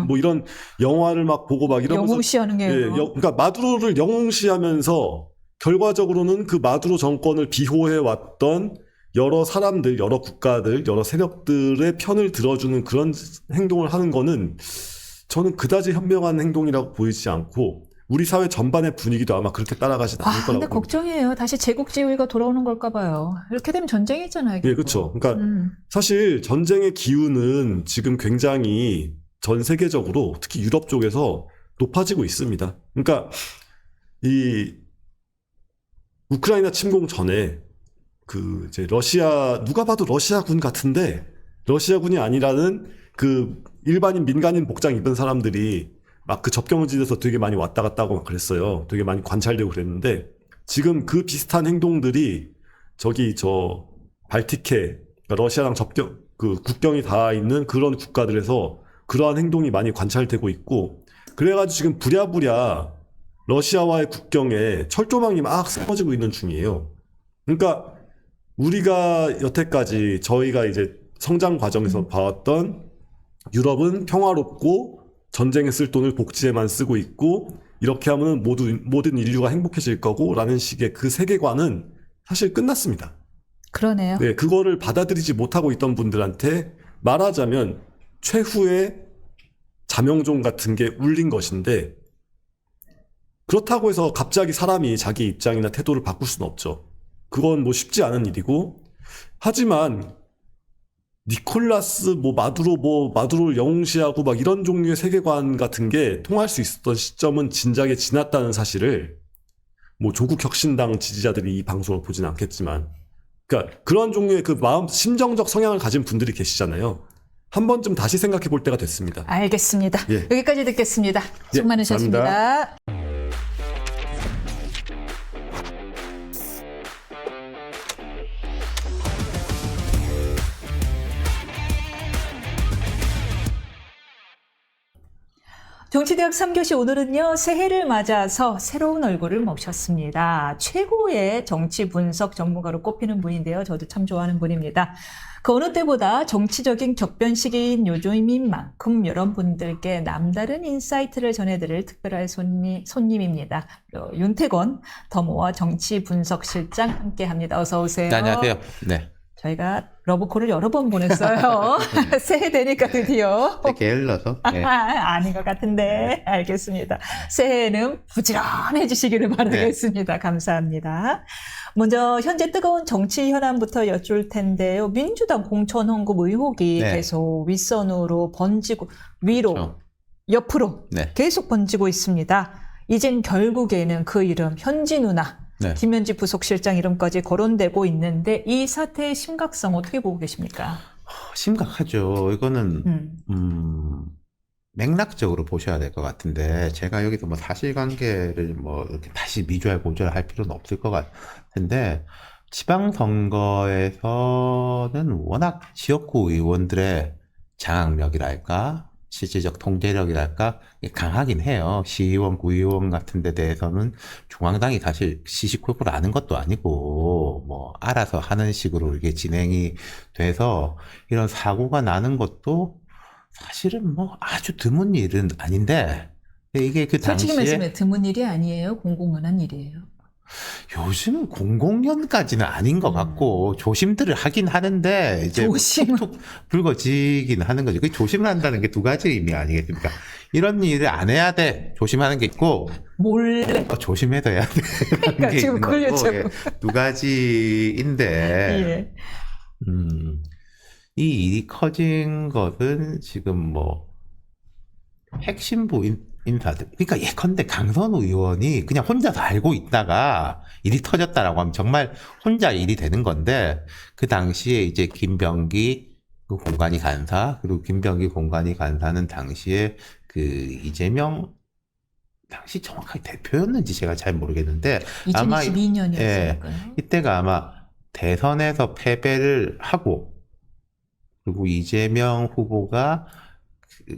Speaker 3: 뭐 이런 영화를 막 보고 막 이러면서
Speaker 1: 영웅시하는 게.
Speaker 3: 그러니까 마두로를 영웅시하면서 결과적으로는 그 마두로 정권을 비호해 왔던 여러 사람들, 여러 국가들, 여러 세력들의 편을 들어주는 그런 행동을 하는 거는 저는 그다지 현명한 행동이라고 보이지 않고 우리 사회 전반의 분위기도 아마 그렇게 따라가지 않을 거라고.
Speaker 1: 근데 걱정이에요. 다시 제국지휘가 돌아오는 걸까 봐요. 이렇게 되면 전쟁이잖아요.
Speaker 3: 예, 그렇죠. 그러니까 사실 전쟁의 기운은 지금 굉장히 전 세계적으로 특히 유럽 쪽에서 높아지고 있습니다. 그러니까 이 우크라이나 침공 전에 그 이제 러시아 누가 봐도 러시아군 같은데 러시아군이 아니라는 그 일반인 민간인 복장 입은 사람들이 막 그 접경지대에서 되게 많이 왔다 갔다 하고 막 그랬어요. 되게 많이 관찰되고 그랬는데 지금 그 비슷한 행동들이 저기 저 발티케 그러니까 러시아랑 그 국경이 닿아 있는 그런 국가들에서 그러한 행동이 많이 관찰되고 있고 그래가지고 지금 부랴부랴 러시아와의 국경에 철조망이 막 세워지고 있는 중이에요. 그러니까 우리가 여태까지 저희가 이제 성장 과정에서 봐왔던 유럽은 평화롭고 전쟁에 쓸 돈을 복지에만 쓰고 있고 이렇게 하면 모든 인류가 행복해질 거고라는 식의 그 세계관은 사실 끝났습니다.
Speaker 1: 그러네요.
Speaker 3: 네, 그거를 받아들이지 못하고 있던 분들한테 말하자면 최후의 자명종 같은 게 울린 것인데, 그렇다고 해서 갑자기 사람이 자기 입장이나 태도를 바꿀 수는 없죠. 그건 뭐 쉽지 않은 일이고, 하지만 니콜라스 마두로를 영웅시하고 막 이런 종류의 세계관 같은 게 통할 수 있었던 시점은 진작에 지났다는 사실을 뭐 조국 혁신당 지지자들이 이 방송을 보진 않겠지만, 그러니까 그런 종류의 그 심정적 성향을 가진 분들이 계시잖아요. 한 번쯤 다시 생각해 볼 때가 됐습니다.
Speaker 1: 알겠습니다.
Speaker 3: 예.
Speaker 1: 여기까지 듣겠습니다. 수고
Speaker 3: 예,
Speaker 1: 많으셨습니다. 정치대학 3교시 오늘은요, 새해를 맞아서 새로운 얼굴을 모셨습니다. 최고의 정치 분석 전문가로 꼽히는 분인데요. 저도 참 좋아하는 분입니다. 그 어느 때보다 정치적인 격변 시기인 요즘인 만큼 여러분들께 남다른 인사이트를 전해드릴 특별한 손님입니다. 윤태권 더모아 정치 분석 실장 함께합니다. 어서 오세요.
Speaker 4: 네, 안녕하세요. 네.
Speaker 1: 저희가 러브콜을 여러 번 보냈어요. 새해 되니까 드디어.
Speaker 4: 게을러서. 네.
Speaker 1: 아닌 것 같은데. 알겠습니다. 새해에는 부지런해지시기를 바라겠습니다. 감사합니다. 먼저 현재 뜨거운 정치 현안부터 여쭐 텐데요. 민주당 공천 헌금 의혹이
Speaker 4: 네.
Speaker 1: 계속 윗선으로 번지고 위로,
Speaker 4: 그렇죠.
Speaker 1: 옆으로
Speaker 4: 네.
Speaker 1: 계속 번지고 있습니다. 이젠 결국에는 그 이름 현지 누나.
Speaker 4: 네.
Speaker 1: 김현지 부속실장 이름까지 거론되고 있는데 이 사태의 심각성 어떻게 보고 계십니까?
Speaker 4: 심각하죠. 이거는 맥락적으로 보셔야 될 것 같은데, 제가 여기서 뭐 사실관계를 뭐 이렇게 다시 미주알 고주할 필요는 없을 것 같은데, 지방선거에서는 워낙 지역구 의원들의 장악력이랄까, 실질적 통제력이랄까 강하긴 해요. 시의원, 구의원 같은 데 대해서는 중앙당이 사실 시시콜콜 아는 것도 아니고 뭐 알아서 하는 식으로 이게 진행이 돼서 이런 사고가 나는 것도 사실은 뭐 아주 드문 일은 아닌데, 이게 그
Speaker 1: 솔직히
Speaker 4: 당시에
Speaker 1: 말씀해 드문 일이 아니에요. 공공연한 일이에요.
Speaker 4: 요즘은 공공연까지는 아닌 것 같고 조심들을 하긴 하는데 이제
Speaker 1: 조심은.
Speaker 4: 툭툭 불거지긴 하는 거죠. 그 조심을 한다는 게 두 가지 의미 아니겠습니까? 이런 일을 안 해야 돼. 조심하는 게 있고
Speaker 1: 몰래.
Speaker 4: 조심해서 해야 돼.
Speaker 1: 그러니까 지금 그걸 여쭤보고.
Speaker 4: 두 가지인데
Speaker 1: 예.
Speaker 4: 이 일이 커진 것은 지금 뭐 핵심부 인사들, 그러니까 예컨대 강선우 의원이 그냥 혼자서 알고 있다가 일이 터졌다라고 하면 정말 혼자 일이 되는 건데, 그 당시에 이제 김병기 그 공관위 간사, 그리고 김병기 공관위 간사는 당시에 그 이재명 당시 정확하게 대표였는지 제가 잘 모르겠는데, 아마
Speaker 1: 2022년이었을까요?
Speaker 4: 예, 이때가 아마 대선에서 패배를 하고, 그리고 이재명 후보가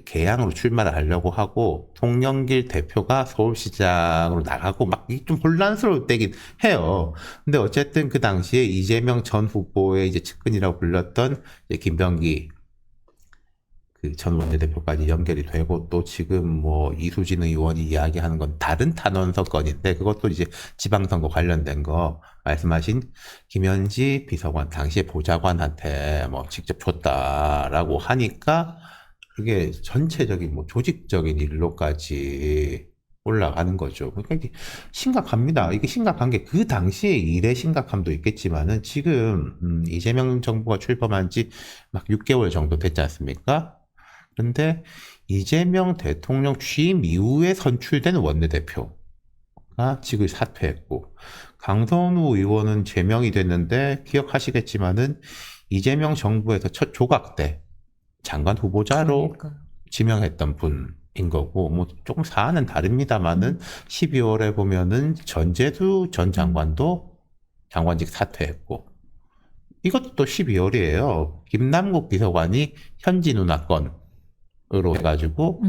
Speaker 4: 개항으로 출마를 하려고 하고 송영길 대표가 서울시장으로 나가고 막 좀 혼란스러울 때긴 해요. 근데 어쨌든 그 당시에 이재명 전 후보의 이제 측근이라고 불렸던 이제 김병기 그 전 원내대표까지 연결이 되고, 또 지금 뭐 이수진 의원이 이야기하는 건 다른 탄원서 건인데, 그것도 이제 지방선거 관련된 거 말씀하신 김현지 비서관 당시에 보좌관한테 뭐 직접 줬다라고 하니까 그게 전체적인 뭐 조직적인 일로까지 올라가는 거죠. 그러니까 이게 심각합니다. 이게 심각한 게 그 당시의 일의 심각함도 있겠지만은 지금 이재명 정부가 출범한 지 막 6개월 정도 됐지 않습니까? 그런데 이재명 대통령 취임 이후에 선출된 원내대표가 직을 사퇴했고, 강선우 의원은 제명이 됐는데 기억하시겠지만은 이재명 정부에서 첫 조각 때 장관 후보자로 지명했던 분인 거고, 뭐 조금 사안은 다릅니다만은 12월에 보면은 전재수 전 장관도 장관직 사퇴했고, 이것도 또 12월이에요. 김남국 비서관이 현지 누나 건으로 해가지고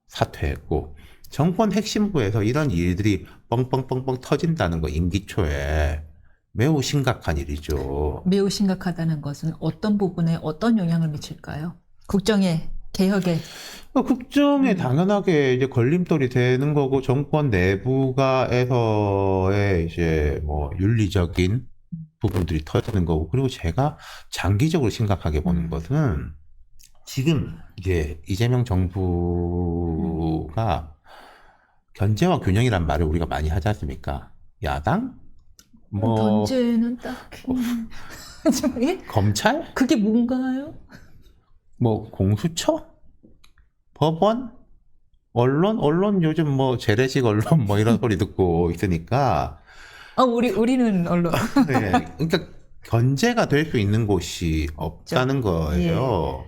Speaker 4: 사퇴했고, 정권 핵심부에서 이런 일들이 뻥뻥뻥뻥 터진다는 거 임기 초에 매우 심각한 일이죠.
Speaker 1: 매우 심각하다는 것은 어떤 부분에 어떤 영향을 미칠까요? 국정에 개혁에.
Speaker 4: 국정에 당연하게 이제 걸림돌이 되는 거고, 정권 내부가에서의 이제 뭐 윤리적인 부분들이 터지는 거고, 그리고 제가 장기적으로 심각하게 보는 것은 지금 이제 이재명 정부가 견제와 균형이란 말을 우리가 많이 하지 않습니까? 야당? 뭐
Speaker 1: 견제는 딱히. 예?
Speaker 4: 검찰?
Speaker 1: 그게 뭔가요?
Speaker 4: 뭐 공수처? 법원? 언론 요즘 뭐 재래식 언론 뭐 이런 소리 듣고 있으니까
Speaker 1: 우리는 언론.
Speaker 4: 네, 그러니까 견제가 될 수 있는 곳이 없다는 거예요.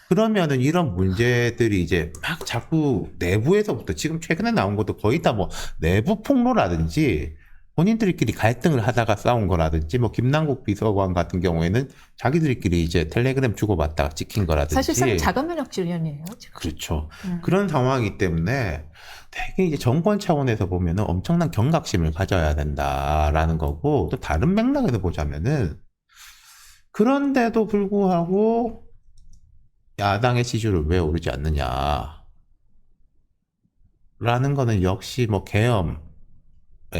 Speaker 4: 그러면은 이런 문제들이 이제 막 자꾸 내부에서부터 지금 최근에 나온 것도 거의 다 뭐 내부 폭로라든지 본인들끼리 갈등을 하다가 싸운 거라든지 뭐 김남국 비서관 같은 경우에는 자기들끼리 이제 텔레그램 주고받다가 찍힌 거라든지
Speaker 1: 사실상 자가면역 질환이에요. 지금.
Speaker 4: 그렇죠. 그런 상황이기 때문에 되게 이제 정권 차원에서 보면은 엄청난 경각심을 가져야 된다라는 거고, 또 다른 맥락에서 보자면은 그런데도 불구하고 야당의 지지율을 왜 오르지 않느냐 라는 거는 역시 뭐 계엄에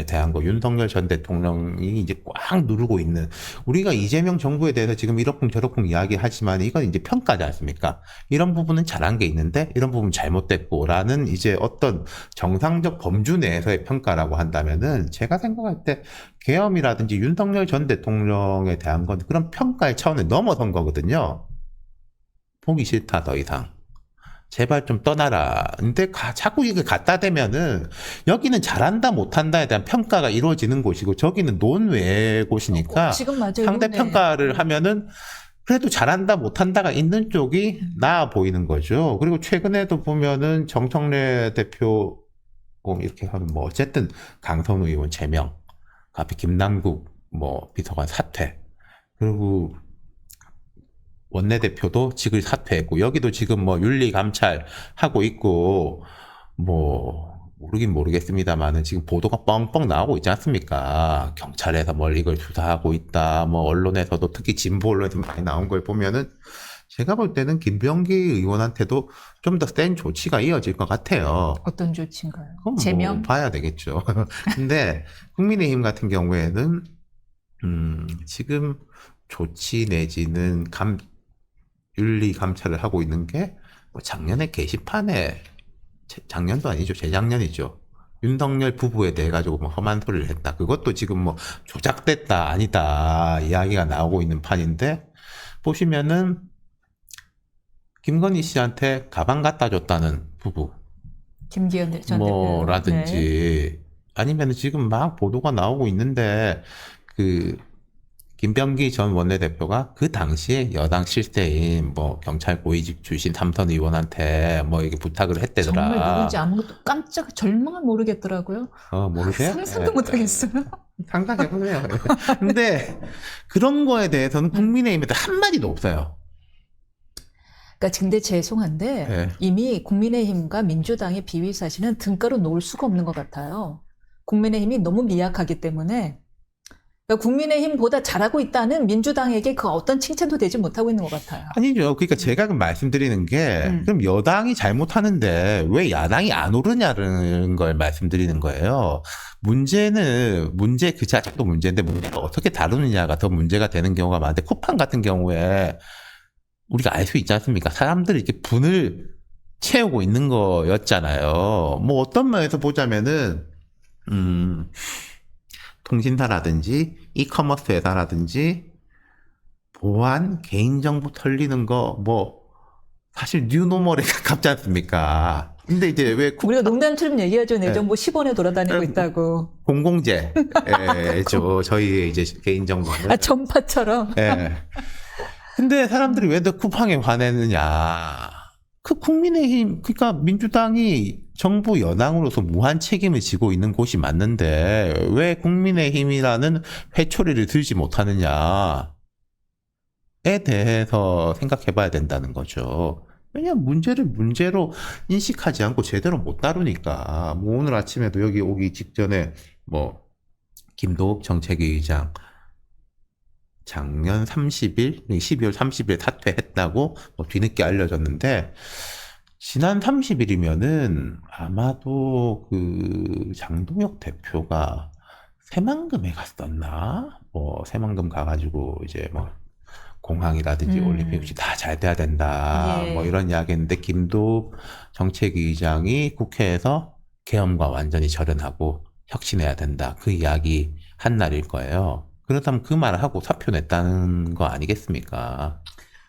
Speaker 4: 대한 거, 윤석열 전 대통령이 이제 꽉 누르고 있는, 우리가 이재명 정부에 대해서 지금 이러쿵 저러쿵 이야기하지만 이건 이제 평가지 않습니까? 이런 부분은 잘한 게 있는데 이런 부분 잘못됐고 라는 이제 어떤 정상적 범주 내에서의 평가라고 한다면은, 제가 생각할 때 계엄이라든지 윤석열 전 대통령에 대한 건 그런 평가의 차원을 넘어선 거거든요. 보기 싫다, 더 이상. 제발 좀 떠나라. 근데 자꾸 이게 갖다 대면은 여기는 잘한다 못한다에 대한 평가가 이루어지는 곳이고 저기는 논외의 곳이니까
Speaker 1: 지금 맞아요.
Speaker 4: 상대
Speaker 1: 네.
Speaker 4: 평가를 하면은 그래도 잘한다 못한다가 있는 쪽이 나아 보이는 거죠. 그리고 최근에도 보면은 정청래 대표 이렇게 하면 뭐 어쨌든 강성우 의원 제명, 앞에 김남국 뭐 비서관 사퇴, 그리고 원내대표도 직을 사퇴했고, 여기도 지금 뭐 윤리감찰 하고 있고, 뭐 모르긴 모르겠습니다만은 지금 보도가 뻥뻥 나오고 있지 않습니까? 경찰에서 뭘 이걸 수사하고 있다, 뭐 언론에서도 특히 진보 언론에서 많이 나온 걸 보면은 제가 볼 때는 김병기 의원한테도 좀 더 센 조치가 이어질 것 같아요.
Speaker 1: 어떤 조치인가요?
Speaker 4: 그건 뭐
Speaker 1: 제명?
Speaker 4: 봐야 되겠죠. 근데 국민의힘 같은 경우에는 지금 조치 내지는 윤리 감찰을 하고 있는 게 뭐 작년에 게시판에, 작년도 아니죠, 재작년이죠, 윤석열 부부에 대해 가지고 뭐 험한 소리를 했다, 그것도 지금 뭐 조작됐다 아니다 이야기가 나오고 있는 판인데, 보시면은 김건희 씨한테 가방 갖다 줬다는 부부
Speaker 1: 김기현 전 대표.
Speaker 4: 뭐라든지 아니면 지금 막 보도가 나오고 있는데, 그 김병기 전 원내대표가 그 당시에 여당 실세인 뭐 경찰 고위직 출신 삼선 의원한테 뭐 이게 부탁을 했대더라.
Speaker 1: 정말 누군지 아무것도 깜짝 절망을 모르겠더라고요.
Speaker 4: 모르세요?
Speaker 1: 상상도 못하겠어요.
Speaker 4: 상상해보세요. 근데 그런 거에 대해서는 국민의힘에도 한마디도 없어요.
Speaker 1: 그러니까 근데 죄송한데
Speaker 4: 네.
Speaker 1: 이미 국민의힘과 민주당의 비위 사실은 등가로 놓을 수가 없는 것 같아요. 국민의힘이 너무 미약하기 때문에, 그러니까 국민의힘보다 잘하고 있다는 민주당에게 그 어떤 칭찬도 되지 못하고 있는 것 같아요.
Speaker 4: 아니죠. 그러니까 제가 말씀드리는 게, 그럼 여당이 잘못하는데 왜 야당이 안 오르냐는 걸 말씀드리는 거예요. 문제 그 자체도 문제인데 문제가 어떻게 다루느냐가 더 문제가 되는 경우가 많은데, 쿠팡 같은 경우에 우리가 알 수 있지 않습니까? 사람들이 이렇게 분을 채우고 있는 거였잖아요. 뭐 어떤 면에서 보자면은 통신사라든지 이커머스 회사라든지 보안, 개인정보 털리는 거 뭐 사실 뉴노멀에 가깝지 않습니까? 근데 이제 왜
Speaker 1: 우리가 농담처럼 얘기하죠. 내
Speaker 4: 네.
Speaker 1: 정보 10원에 돌아다니고 있다고.
Speaker 4: 공공재죠. 저희의 이제 개인정보는.
Speaker 1: 전파처럼.
Speaker 4: 예. 근데 사람들이 왜 더 쿠팡에 화내느냐? 그 국민의힘, 그러니까 민주당이 정부 여당으로서 무한 책임을 지고 있는 곳이 맞는데 왜 국민의힘이라는 회초리를 들지 못하느냐에 대해서 생각해 봐야 된다는 거죠. 왜냐면 문제를 문제로 인식하지 않고 제대로 못 다루니까. 뭐 오늘 아침에도 여기 오기 직전에 뭐 김도욱 정책위 의장 작년 30일, 12월 30일 사퇴했다고 뭐 뒤늦게 알려졌는데, 지난 30일이면은 아마도 그 장동혁 대표가 새만금에 갔었나? 뭐 새만금 가가지고 이제 뭐 공항이라든지 올림픽이 다 잘 돼야 된다.
Speaker 1: 예.
Speaker 4: 뭐 이런 이야기 했는데 김도읍 정책위 의장이 국회에서 계엄과 완전히 절연하고 혁신해야 된다. 그 이야기 한 날일 거예요. 그렇다면 그 말을 하고 사표 냈다는 거 아니겠습니까?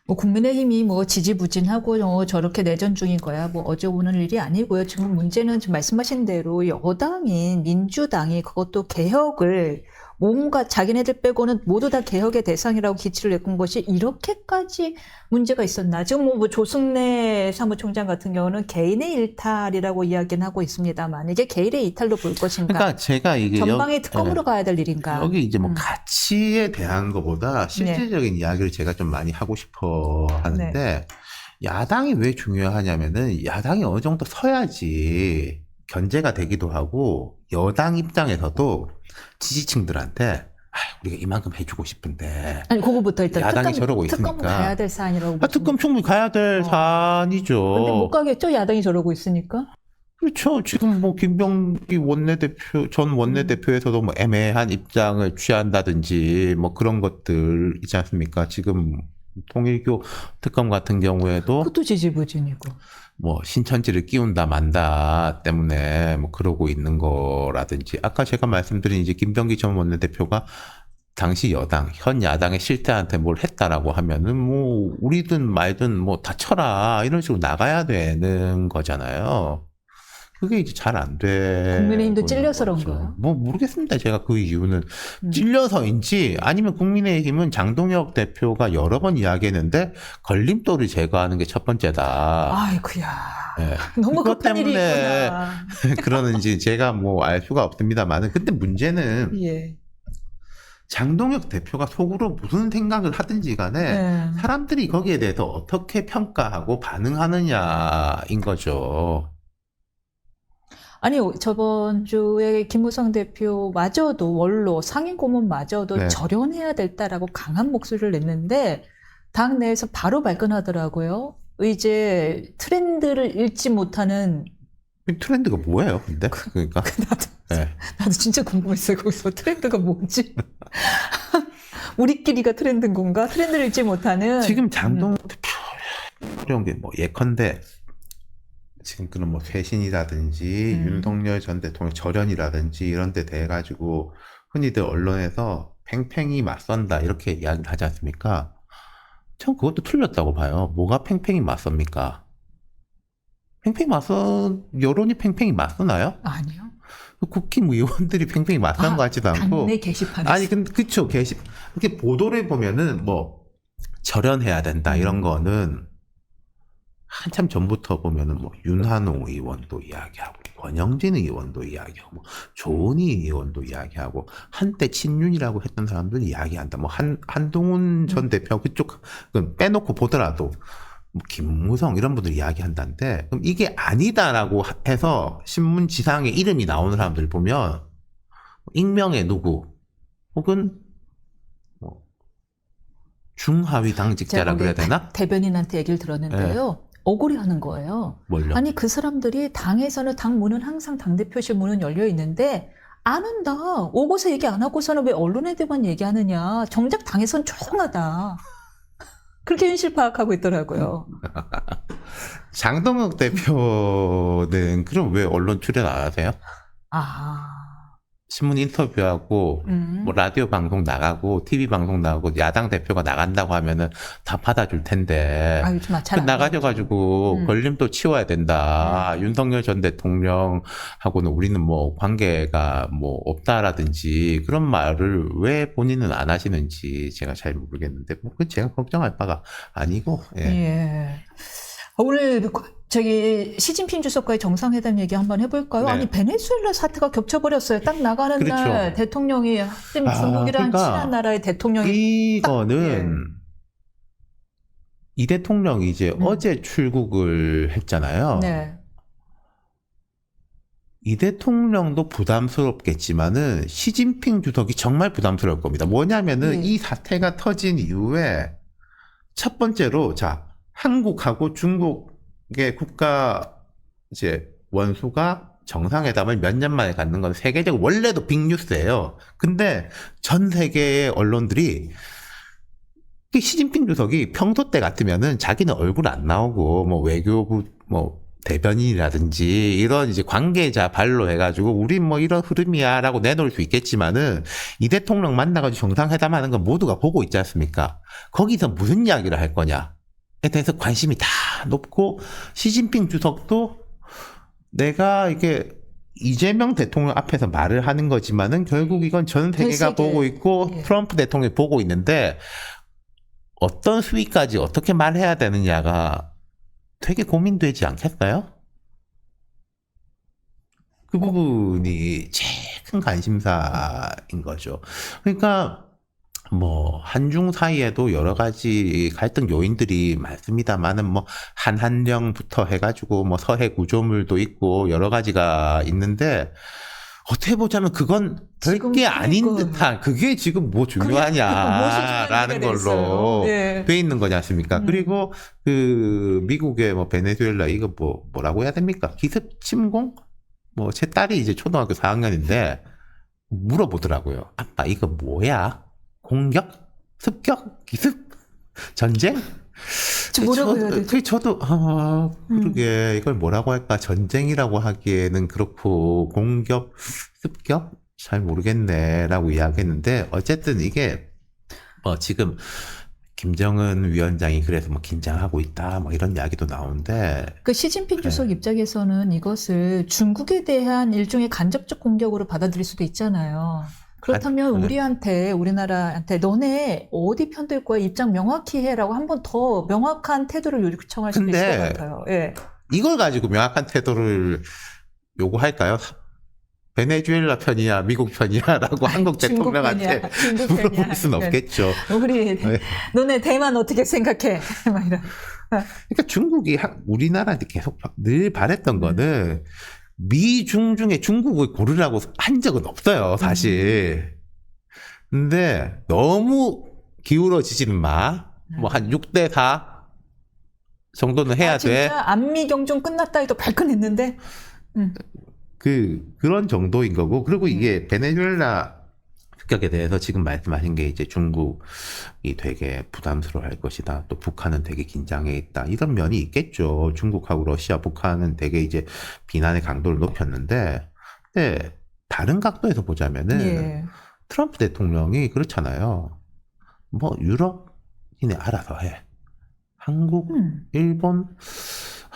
Speaker 1: 뭐 국민의힘이 뭐 지지부진하고 저렇게 내전 중인 거야. 뭐 어제 오는 일이 아니고요. 지금 문제는 지금 말씀하신 대로 여당인 민주당이 그것도 개혁을 뭔가 자기네들 빼고는 모두 다 개혁의 대상이라고 기치를 내건 것이 이렇게까지 문제가 있었나. 지금 뭐 조승래 사무총장 같은 경우는 개인의 일탈이라고 이야기는 하고 있습니다만 이게 개인의 일탈로 볼 것인가.
Speaker 4: 그러니까 제가 이게
Speaker 1: 전방의 특검으로 가야 될 일인가.
Speaker 4: 여기 이제 뭐 가치에 대한 것보다 실질적인 이야기를 제가 좀 많이 하고 싶어 하는데 야당이 왜 중요하냐면은 야당이 어느 정도 서야지 견제가 되기도 하고 여당 입장에서도 지지층들한테 우리가 이만큼 해주고 싶은데
Speaker 1: 아니 그거부터 일단
Speaker 4: 야당이 저러고
Speaker 1: 특검
Speaker 4: 있으니까
Speaker 1: 가야 될 사안이라고.
Speaker 4: 특검 충분히 가야 될 사안이죠.
Speaker 1: 근데 못 가겠죠? 야당이 저러고 있으니까.
Speaker 4: 그렇죠. 지금 뭐 김병기 원내대표 전 원내대표에서도 뭐 애매한 입장을 취한다든지 뭐 그런 것들 있지 않습니까? 지금 통일교 특검 같은 경우에도
Speaker 1: 그것도 지지부진이고.
Speaker 4: 뭐 신천지를 끼운다 만다 때문에 뭐 그러고 있는 거라든지 아까 제가 말씀드린 이제 김병기 전 원내대표가 당시 여당, 현 야당의 실태한테 뭘 했다라고 하면은 뭐 우리든 말든 뭐 다 쳐라 이런 식으로 나가야 되는 거잖아요. 그게 이제 잘 안 돼.
Speaker 1: 국민의힘도 찔려서 그런가요?
Speaker 4: 뭐 모르겠습니다. 제가 그 이유는 찔려서인지 아니면 국민의힘은 장동혁 대표가 여러 번 이야기했는데 걸림돌을 제거하는 게 첫 번째다.
Speaker 1: 아이고야.
Speaker 4: 네.
Speaker 1: 너무
Speaker 4: 그것
Speaker 1: 급한 일이
Speaker 4: 때문에
Speaker 1: 있구나.
Speaker 4: 그러는지 제가 뭐 알 수가 없습니다만은 근데 문제는
Speaker 1: 예.
Speaker 4: 장동혁 대표가 속으로 무슨 생각을 하든지 간에
Speaker 1: 네.
Speaker 4: 사람들이 거기에 대해서 어떻게 평가하고 반응하느냐인 거죠.
Speaker 1: 아니 저번 주에 김무성 대표마저도 원로 상임 고문마저도
Speaker 4: 네.
Speaker 1: 절연해야 됐다라고 강한 목소리를 냈는데 당 내에서 바로 발끈하더라고요. 이제 트렌드를 읽지 못하는
Speaker 4: 이 트렌드가 뭐예요, 근데? 그러니까. 네.
Speaker 1: 나도 진짜 궁금했어요. 거기서 트렌드가 뭔지. 우리끼리가 트렌드인 건가? 트렌드를 읽지 못하는.
Speaker 4: 지금 장동혁 대표 어려운 게 뭐 예컨대 지금 그런 뭐 쇄신이라든지 윤석열 전 대통령 절연이라든지 이런 데 대해 가지고 흔히들 언론에서 팽팽히 맞선다 이렇게 이야기를 하지 않습니까? 전 그것도 틀렸다고 봐요. 뭐가 팽팽히 맞섭니까? 여론이 팽팽히 맞서나요?
Speaker 1: 아니요.
Speaker 4: 국힘의원들이 팽팽히 맞선 것 같지도 않고.
Speaker 1: 당내 게시판에.
Speaker 4: 아니, 근데, 그쵸, 이렇게 보도를 보면은, 뭐, 절연해야 된다, 이런 거는, 한참 전부터 보면은, 뭐, 윤한홍 의원도 이야기하고, 권영진 의원도 이야기하고, 뭐, 조은희 의원도 이야기하고, 한때 친윤이라고 했던 사람들 이야기한다. 뭐, 한동훈 전 대표 그쪽, 빼놓고 보더라도, 뭐 김무성 이런 분들 이야기한다는데 그럼 이게 아니다라고 해서 신문 지상에 이름이 나오는 사람들 보면 익명의 누구 혹은 뭐 중하위 당직자라 그래야 되나?
Speaker 1: 대변인한테 얘기를 들었는데요. 억울해 하는 거예요.
Speaker 4: 뭘요?
Speaker 1: 아니 그 사람들이 당에서는 당 문은 항상 당대표실 문은 열려 있는데 안 한다. 오고서 얘기 안 하고서는 왜 언론에 대만 얘기하느냐. 정작 당에선 조용하다. 그렇게 현실 파악하고 있더라고요.
Speaker 4: 장동혁 대표는 그럼 왜 언론 출연 안 하세요? 신문 인터뷰하고 뭐 라디오 방송 나가고 TV 방송 나가고 야당 대표가 나간다고 하면은 다 받아줄 텐데
Speaker 1: 아유, 좀 잘 안
Speaker 4: 나가져가지고 걸림돌 치워야 된다. 윤석열 전 대통령하고는 우리는 뭐 관계가 뭐 없다라든지 그런 말을 왜 본인은 안 하시는지 제가 잘 모르겠는데 뭐 그건 제가 걱정할 바가 아니고.
Speaker 1: 예. 오늘 저기 시진핑 주석과의 정상회담 얘기 한번 해볼까요?
Speaker 4: 네.
Speaker 1: 아니 베네수엘라 사태가 겹쳐버렸어요. 딱 나가는
Speaker 4: 그렇죠.
Speaker 1: 날 대통령이 하필 중국이란
Speaker 4: 그러니까
Speaker 1: 친한 나라의 대통령이
Speaker 4: 이거는 이 대통령이 이제 어제 출국을 했잖아요.
Speaker 1: 네.
Speaker 4: 이 대통령도 부담스럽겠지만은 시진핑 주석이 정말 부담스러울 겁니다. 뭐냐면은 이 사태가 터진 이후에 첫 번째로 자, 한국하고 중국의 국가 이제 원수가 정상회담을 몇 년 만에 갖는 건 세계적으로 원래도 빅뉴스예요. 근데 전 세계의 언론들이 시진핑 주석이 평소 때 같으면은 자기는 얼굴 안 나오고 뭐 외교부 뭐 대변인이라든지 이런 이제 관계자 발로 해가지고 우린 뭐 이런 흐름이야라고 내놓을 수 있겠지만은 이 대통령 만나가지고 정상회담하는 건 모두가 보고 있지 않습니까? 거기서 무슨 이야기를 할 거냐에 대해서 관심이 다 높고 시진핑 주석도 내가 이게 이재명 대통령 앞에서 말을 하는 거지만은 결국 이건 전 세계가
Speaker 1: 세계.
Speaker 4: 보고 있고
Speaker 1: 예.
Speaker 4: 트럼프 대통령이 보고 있는데 어떤 수위까지 어떻게 말해야 되느냐가 되게 고민되지 않겠어요? 그 부분이 제일 큰 관심사인 거죠. 그러니까 뭐 한중 사이에도 여러 가지 갈등 요인들이 많습니다만은 뭐 한한령부터 해가지고 뭐 서해 구조물도 있고 여러 가지가 있는데 어떻게 보자면 그건
Speaker 1: 지금
Speaker 4: 별게 아닌
Speaker 1: 그건-
Speaker 4: 듯한 그게 지금 뭐 중요하냐라는 걸로
Speaker 1: 네.
Speaker 4: 돼 있는 거지 않습니까?
Speaker 1: 음.
Speaker 4: 그리고 그 미국의 뭐 베네수엘라 이거 뭐라고 해야 됩니까? 기습 침공? 뭐 제 딸이 이제 초등학교 4학년인데 물어보더라고요. 아빠 이거 뭐야? 공격? 습격? 기습? 전쟁?
Speaker 1: 저 뭐라고 해야 되죠?
Speaker 4: 저도 그러게 이걸 뭐라고 할까? 전쟁이라고 하기에는 그렇고 공격, 습격? 잘 모르겠네라고 이야기했는데 어쨌든 이게 지금 김정은 위원장이 그래서 뭐 긴장하고 있다 뭐 이런 이야기도 나오는데
Speaker 1: 그 시진핑 주석 입장에서는 이것을 중국에 대한 일종의 간접적 공격으로 받아들일 수도 있잖아요. 그렇다면
Speaker 4: 네.
Speaker 1: 우리한테, 우리나라한테 너네 어디 편들 거야 입장 명확히 해라고 한 번 더 명확한 태도를 요청할 수도 있을 것
Speaker 4: 근데
Speaker 1: 같아요. 예.
Speaker 4: 이걸 가지고 명확한 태도를 요구할까요? 베네수엘라 편이야, 미국 편이야라고 한국
Speaker 1: 중국
Speaker 4: 대통령한테
Speaker 1: 편이야, 중국 편이야.
Speaker 4: 물어볼 수는
Speaker 1: 네.
Speaker 4: 없겠죠.
Speaker 1: 우리
Speaker 4: 네.
Speaker 1: 너네 대만 어떻게 생각해? 막 이런.
Speaker 4: 그러니까 중국이 우리나라한테 계속 늘 바랬던 거는 미중 중에 중국을 고르라고 한 적은 없어요, 사실. 근데 너무 기울어지지는 마. 뭐 한 6대4 정도는 해야 돼.
Speaker 1: 진짜 안미 경종 끝났다 해도 발끈했는데.
Speaker 4: 그런 정도인 거고. 그리고 이게 베네수엘라 습격에 대해서 지금 말씀하신 게 이제 중국이 되게 부담스러워 할 것이다. 또 북한은 되게 긴장해 있다. 이런 면이 있겠죠. 중국하고 러시아, 북한은 되게 이제 비난의 강도를 높였는데, 근데 다른 각도에서 보자면은
Speaker 1: 예.
Speaker 4: 트럼프 대통령이 그렇잖아요. 뭐 유럽인이 알아서 해. 한국, 일본,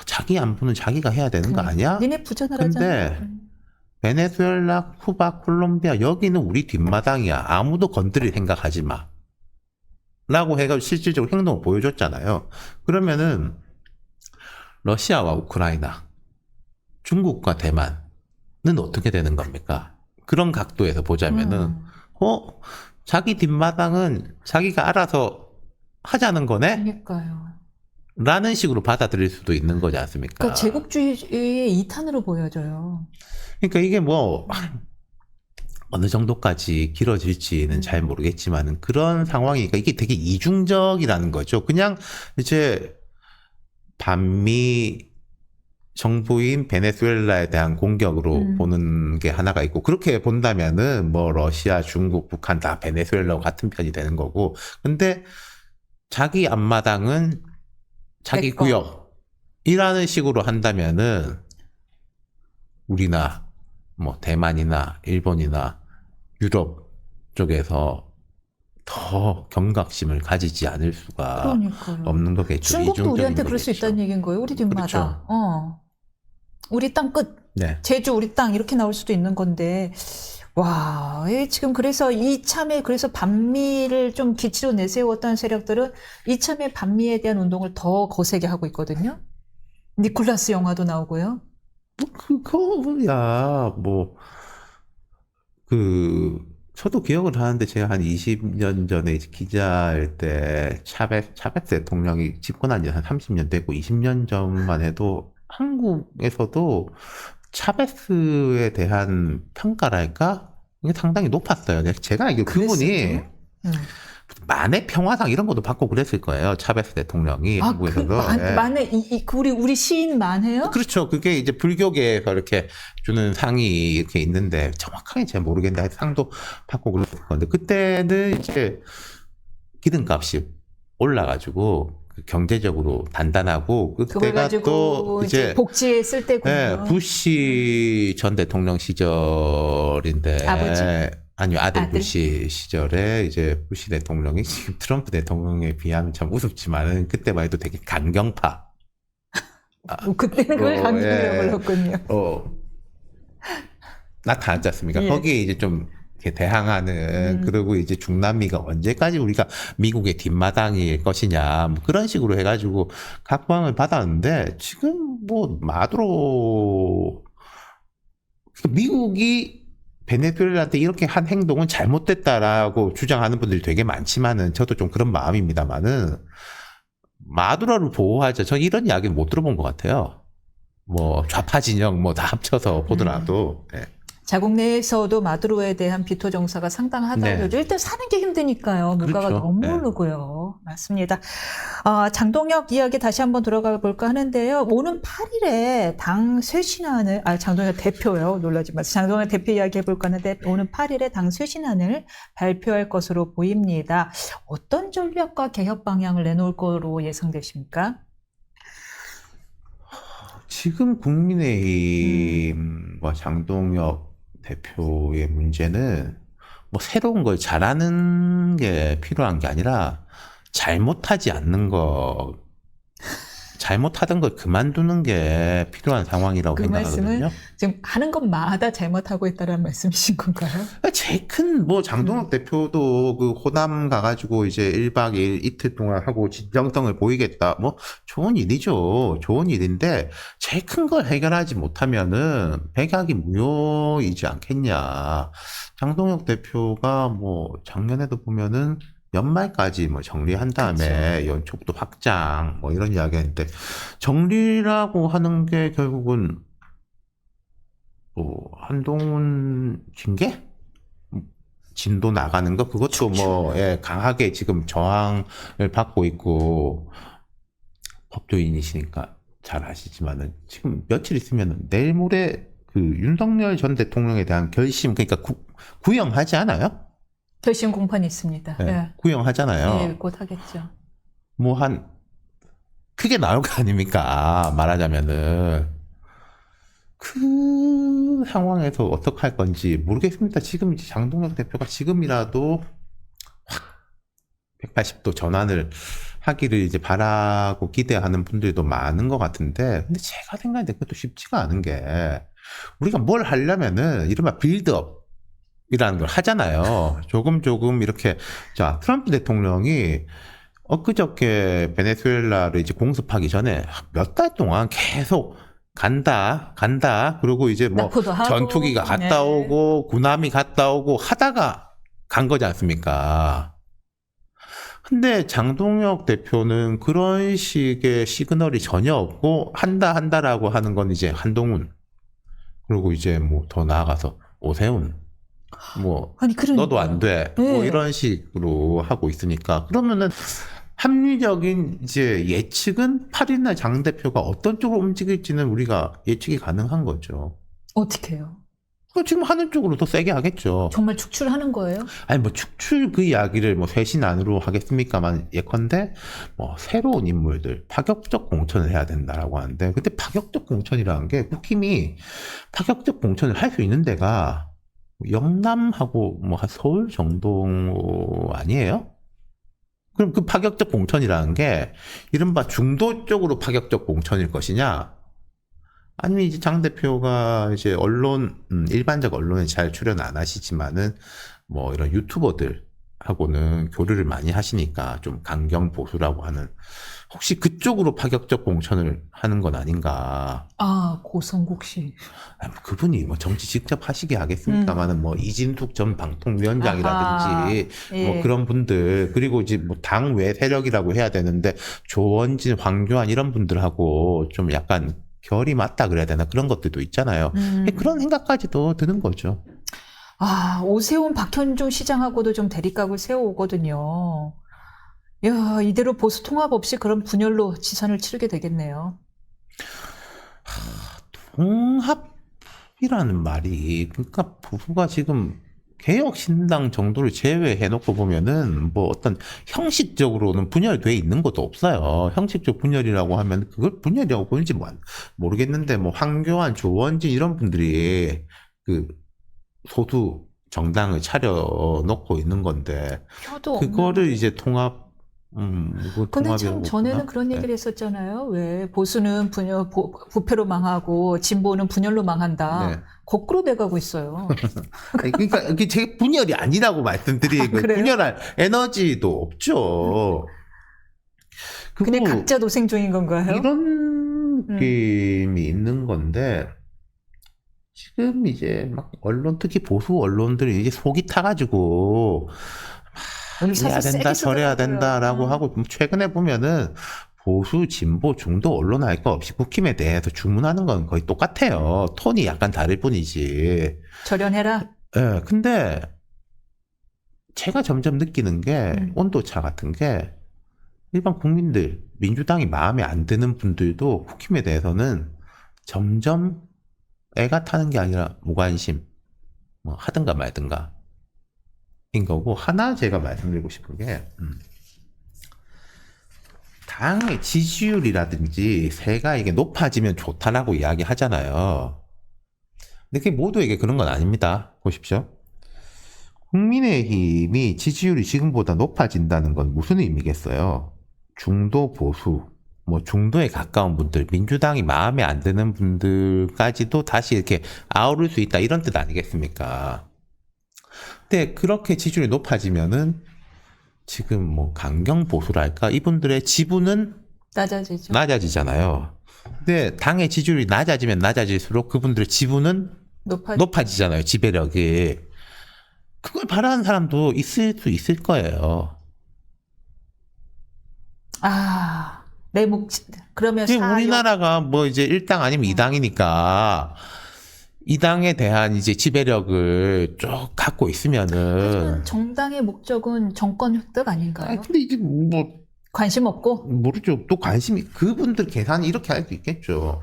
Speaker 4: 자기 안보는 자기가 해야 되는 거 아니야?
Speaker 1: 니네 부자나라잖아.
Speaker 4: 근데 베네수엘라, 쿠바, 콜롬비아 여기는 우리 뒷마당이야. 아무도 건드릴 생각하지 마. 라고 해가지고 실질적으로 행동을 보여줬잖아요. 그러면은 러시아와 우크라이나, 중국과 대만은 어떻게 되는 겁니까? 그런 각도에서 보자면은 자기 뒷마당은 자기가 알아서 하자는 거네?
Speaker 1: 그러니까요.
Speaker 4: 라는 식으로 받아들일 수도 있는 거지 않습니까?
Speaker 1: 그러니까 제국주의의 이탄으로 보여져요.
Speaker 4: 그러니까 이게 뭐 어느 정도까지 길어질지는 잘 모르겠지만은 그런 상황이니까 이게 되게 이중적이라는 거죠. 그냥 이제 반미 정부인 베네수엘라에 대한 공격으로 보는 게 하나가 있고 그렇게 본다면은 뭐 러시아, 중국, 북한 다 베네수엘라와 같은 편이 되는 거고 근데 자기 앞마당은 자기
Speaker 1: 내 거.
Speaker 4: 구역이라는 식으로 한다면은 우리나 뭐 대만이나 일본이나 유럽 쪽에서 더 경각심을 가지지 않을 수가
Speaker 1: 그러니까요.
Speaker 4: 없는 거겠죠.
Speaker 1: 중국도
Speaker 4: 이중적인
Speaker 1: 우리한테 그럴 수
Speaker 4: 거겠죠.
Speaker 1: 있다는 얘기인 거예요. 우리 뒷마당.
Speaker 4: 그렇죠.
Speaker 1: 우리 땅 끝.
Speaker 4: 네.
Speaker 1: 제주 우리 땅 이렇게 나올 수도 있는 건데 와, 지금 그래서 이참에 그래서 반미를 좀 기치로 내세웠던 세력들은 이참에 반미에 대한 운동을 더 거세게 하고 있거든요. 니콜라스 영화도 나오고요.
Speaker 4: 그거야 저도 기억을 하는데 제가 한 20년 전에 기자일 때 차베스 대통령이 집권한 지 한 30년 됐고 20년 전만 해도 한국에서도 차베스에 대한 평가랄까? 이게 상당히 높았어요. 제가 알기로 그분이
Speaker 1: 그랬어요?
Speaker 4: 만해 평화상 이런 것도 받고 그랬을 거예요. 차베스 대통령이 한국에서도. 예.
Speaker 1: 만에 우리 시인 만해요?
Speaker 4: 그렇죠. 그게 이제 불교계에서 이렇게 주는 상이 이렇게 있는데 정확하게 제가 모르겠는데 상도 받고 그랬을 건데 그때는 이제 기름값이 올라가지고 경제적으로 단단하고
Speaker 1: 그걸
Speaker 4: 그때가
Speaker 1: 가지고
Speaker 4: 또 이제
Speaker 1: 복지에 쓸 때군요.
Speaker 4: 예, 부시 전 대통령 시절인데
Speaker 1: 아버지?
Speaker 4: 아니요 아들
Speaker 1: 아들?
Speaker 4: 부시 시절에 이제 부시 대통령이 지금 트럼프 대통령에 비하면 참 우습지만은 그때만 해도 되게 강경파
Speaker 1: 그때는 그걸 강경이라고
Speaker 4: 예.
Speaker 1: 불렀군요.
Speaker 4: 나타났지 않습니까?
Speaker 1: 예.
Speaker 4: 거기에 이제 좀 이렇게 대항하는 그리고 이제 중남미가 언제까지 우리가 미국의 뒷마당일 것이냐 뭐 그런 식으로 해가지고 각광을 받았는데 지금 뭐 마두로 그러니까 미국이 베네수엘라한테 이렇게 한 행동은 잘못됐다라고 주장하는 분들이 되게 많지만은 저도 좀 그런 마음입니다만은 마두로를 보호하자. 저 이런 이야기는 못 들어본 것 같아요. 뭐 좌파 진영 뭐 다 합쳐서 보더라도. 네.
Speaker 1: 자국 내에서도 마두로에 대한 비토 정사가 상당하다고
Speaker 4: 네.
Speaker 1: 그러죠. 일단 사는 게 힘드니까요. 물가가
Speaker 4: 그렇죠.
Speaker 1: 너무
Speaker 4: 네.
Speaker 1: 오르고요. 맞습니다. 장동혁 이야기 다시 한번 들어가 볼까 하는데요. 오는 8일에 당 쇄신안을, 장동혁 대표요. 놀라지 마세요. 장동혁 대표 이야기 해볼까 하는데 오는 8일에 당 쇄신안을 발표할 것으로 보입니다. 어떤 전략과 개혁 방향을 내놓을 거로 예상되십니까?
Speaker 4: 지금 국민의힘과 장동혁 대표의 문제는 뭐 새로운 걸 잘하는 게 필요한 게 아니라 잘못하지 않는 거, 잘못하던 걸 그만두는 게 필요한 상황이라고
Speaker 1: 그
Speaker 4: 생각하거든요.
Speaker 1: 말씀은 지금 하는 것마다 잘못하고 있다는 말씀이신 건가요?
Speaker 4: 제일 큰 뭐 장동혁 대표도 그 호남 가가지고 이제 1박 2일 이틀 동안 하고 진정성을 보이겠다. 뭐 좋은 일이죠. 좋은 일인데 제일 큰 걸 해결하지 못하면은 백약이 무효이지 않겠냐. 장동혁 대표가 뭐 작년에도 보면은 연말까지 뭐 정리한 다음에 연촉도 확장 뭐 이런 이야기 했는데 정리라고 하는 게 결국은 뭐 한동훈 징계? 진도 나가는 거 그것도 뭐 예, 강하게 지금 저항을 받고 있고 법조인이시니까 잘 아시지만은 지금 며칠 있으면 내일 모레 그 윤석열 전 대통령에 대한 결심 그러니까 구형하지 않아요?
Speaker 1: 결심 공판이 있습니다.
Speaker 4: 네,
Speaker 1: 예.
Speaker 4: 구형하잖아요.
Speaker 1: 예, 곧 하겠죠.
Speaker 4: 뭐 한 크게 나올 거 아닙니까? 말하자면은 그 상황에서 어떻게 할 건지 모르겠습니다. 지금 이제 장동혁 대표가 지금이라도 확 180도 전환을 하기를 이제 바라고 기대하는 분들도 많은 것 같은데, 근데 제가 생각할 때 그것도 쉽지가 않은 게 우리가 뭘 하려면은 이른바 빌드업이라는 걸 하잖아요. 조금 이렇게 자 트럼프 대통령이 엊그저께 베네수엘라를 이제 공습하기 전에 몇 달 동안 계속 간다. 그리고 이제 뭐
Speaker 1: 낙후도 하고.
Speaker 4: 전투기가 갔다
Speaker 1: 네.
Speaker 4: 오고 군함이 갔다 오고 하다가 간 거지 않습니까? 근데 장동혁 대표는 그런 식의 시그널이 전혀 없고 한다라고 하는 건 이제 한동훈 그리고 이제 뭐 더 나아가서 오세훈 뭐
Speaker 1: 아니, 그러니까.
Speaker 4: 너도 안 돼. 뭐
Speaker 1: 네.
Speaker 4: 이런 식으로 하고 있으니까 그러면은 합리적인 이제 예측은 8일날 장 대표가 어떤 쪽으로 움직일지는 우리가 예측이 가능한 거죠.
Speaker 1: 어떻게 해요?
Speaker 4: 지금 하는 쪽으로 더 세게 하겠죠.
Speaker 1: 정말 축출하는 거예요?
Speaker 4: 아니 뭐 축출 그 이야기를 뭐 쇄신안으로 하겠습니까만 예컨대 뭐 새로운 인물들 파격적 공천을 해야 된다라고 하는데 근데 파격적 공천이라는 게 국힘이 파격적 공천을 할 수 있는 데가 영남하고 뭐 한 서울 정도 아니에요? 그럼 그 파격적 공천이라는 게 이른바 중도 쪽으로 파격적 공천일 것이냐? 아니면 이제 장 대표가 이제 일반적 언론에 잘 출연 안 하시지만은 뭐 이런 유튜버들하고는 교류를 많이 하시니까 좀 강경 보수라고 하는 혹시 그쪽으로 파격적 공천을 하는 건 아닌가?
Speaker 1: 고성국 씨.
Speaker 4: 그분이 뭐 정치 직접 하시게 하겠습니까만은 뭐 이진숙 전 방통위원장이라든지
Speaker 1: 예.
Speaker 4: 뭐 그런 분들 그리고 이제 뭐 당 외 세력이라고 해야 되는데 조원진, 황교안 이런 분들하고 좀 약간 결이 맞다 그래야 되나 그런 것들도 있잖아요. 그런 생각까지도 드는 거죠.
Speaker 1: 아, 오세훈 박현종 시장하고도 좀 대립각을 세워오거든요. 야, 이대로 보수 통합 없이 그런 분열로 지선을 치르게 되겠네요.
Speaker 4: 통합이라는 말이 그러니까 보수가 지금 개혁신당 정도를 제외해놓고 보면은 뭐 어떤 형식적으로는 분열돼 있는 것도 없어요. 형식적 분열이라고 하면 그걸 분열이라고 보는지 모르겠는데 뭐 황교안, 조원진 이런 분들이 그 소수 정당을 차려놓고 있는 건데
Speaker 1: 표도
Speaker 4: 그거를 이제 통합 뭐
Speaker 1: 근데
Speaker 4: 통합이라고
Speaker 1: 참 전에는
Speaker 4: 보나?
Speaker 1: 그런
Speaker 4: 네.
Speaker 1: 얘기를 했었잖아요. 왜 보수는 부패로 망하고 진보는 분열로 망한다.
Speaker 4: 네.
Speaker 1: 거꾸로 돼가고 있어요.
Speaker 4: 아니, 그러니까 이게 제 분열이 아니라고 말씀드리고
Speaker 1: 그래요?
Speaker 4: 분열할 에너지도 없죠.
Speaker 1: 그냥
Speaker 4: 그리고
Speaker 1: 각자 도생 중인 건가요?
Speaker 4: 이런 느낌이 있는 건데 지금 이제 막 언론 특히 보수 언론들이 이제 속이 타가지고
Speaker 1: 오늘
Speaker 4: 이래야
Speaker 1: 사실
Speaker 4: 된다
Speaker 1: 세게
Speaker 4: 저래야
Speaker 1: 쓰더라고요.
Speaker 4: 된다라고 하고 최근에 보면은 보수 진보 중도 언론 할 거 없이 국힘에 대해서 주문하는 건 거의 똑같아요. 톤이 약간 다를 뿐이지.
Speaker 1: 절연해라.
Speaker 4: 예, 근데 제가 점점 느끼는 게 온도차 같은 게 일반 국민들, 민주당이 마음에 안 드는 분들도 국힘에 대해서는 점점 애가 타는 게 아니라 무관심, 뭐 하든가 말든가 인 거고 하나 제가 말씀드리고 싶은 게 당의 지지율이라든지 세가 이게 높아지면 좋다라고 이야기하잖아요. 근데 그게 모두에게 그런 건 아닙니다. 보십시오. 국민의힘이 지지율이 지금보다 높아진다는 건 무슨 의미겠어요? 중도 보수, 뭐 중도에 가까운 분들, 민주당이 마음에 안 드는 분들까지도 다시 이렇게 아우를 수 있다 이런 뜻 아니겠습니까? 근데 그렇게 지지율이 높아지면은 지금 뭐 강경 보수랄까 이분들의 지분은
Speaker 1: 낮아지죠.
Speaker 4: 낮아지잖아요. 근데 당의 지지율이 낮아지면 낮아질수록 그분들의 지분은 높아지잖아요. 지배력이. 그걸 바라는 사람도 있을 수 있을 거예요.
Speaker 1: 아, 내 그러면
Speaker 4: 지금 우리나라가 뭐 이제 1당 아니면 2당이니까 2당에 대한 이제 지배력을 쭉 갖고 있으면은.
Speaker 1: 하지만 정당의 목적은 정권 획득 아닌가요?
Speaker 4: 아니, 근데 이제 뭐.
Speaker 1: 관심 없고?
Speaker 4: 모르죠. 또 관심이, 그분들 계산이 이렇게 할 수 있겠죠.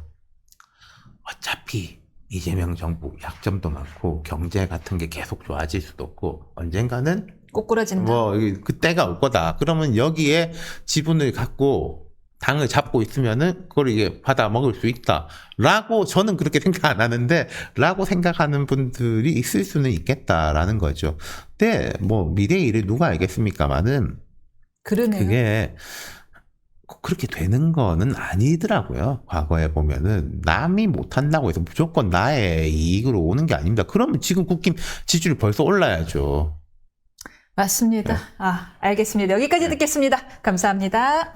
Speaker 4: 어차피 이재명 정부 약점도 많고 경제 같은 게 계속 좋아질 수도 없고 언젠가는
Speaker 1: 꼬꾸라진다.
Speaker 4: 뭐 그때가 올 거다. 그러면 여기에 지분을 갖고 당을 잡고 있으면은 그걸 이게 받아 먹을 수 있다. 라고 저는 그렇게 생각 안 하는데 라고 생각하는 분들이 있을 수는 있겠다라는 거죠. 근데 뭐 미래의 일을 누가 알겠습니까만은
Speaker 1: 그러네요.
Speaker 4: 그게 그렇게 되는 거는 아니더라고요. 과거에 보면은 남이 못한다고 해서 무조건 나의 이익으로 오는 게 아닙니다. 그러면 지금 국힘 지지율이 벌써 올라야죠.
Speaker 1: 맞습니다.
Speaker 4: 네.
Speaker 1: 알겠습니다. 여기까지 듣겠습니다. 감사합니다.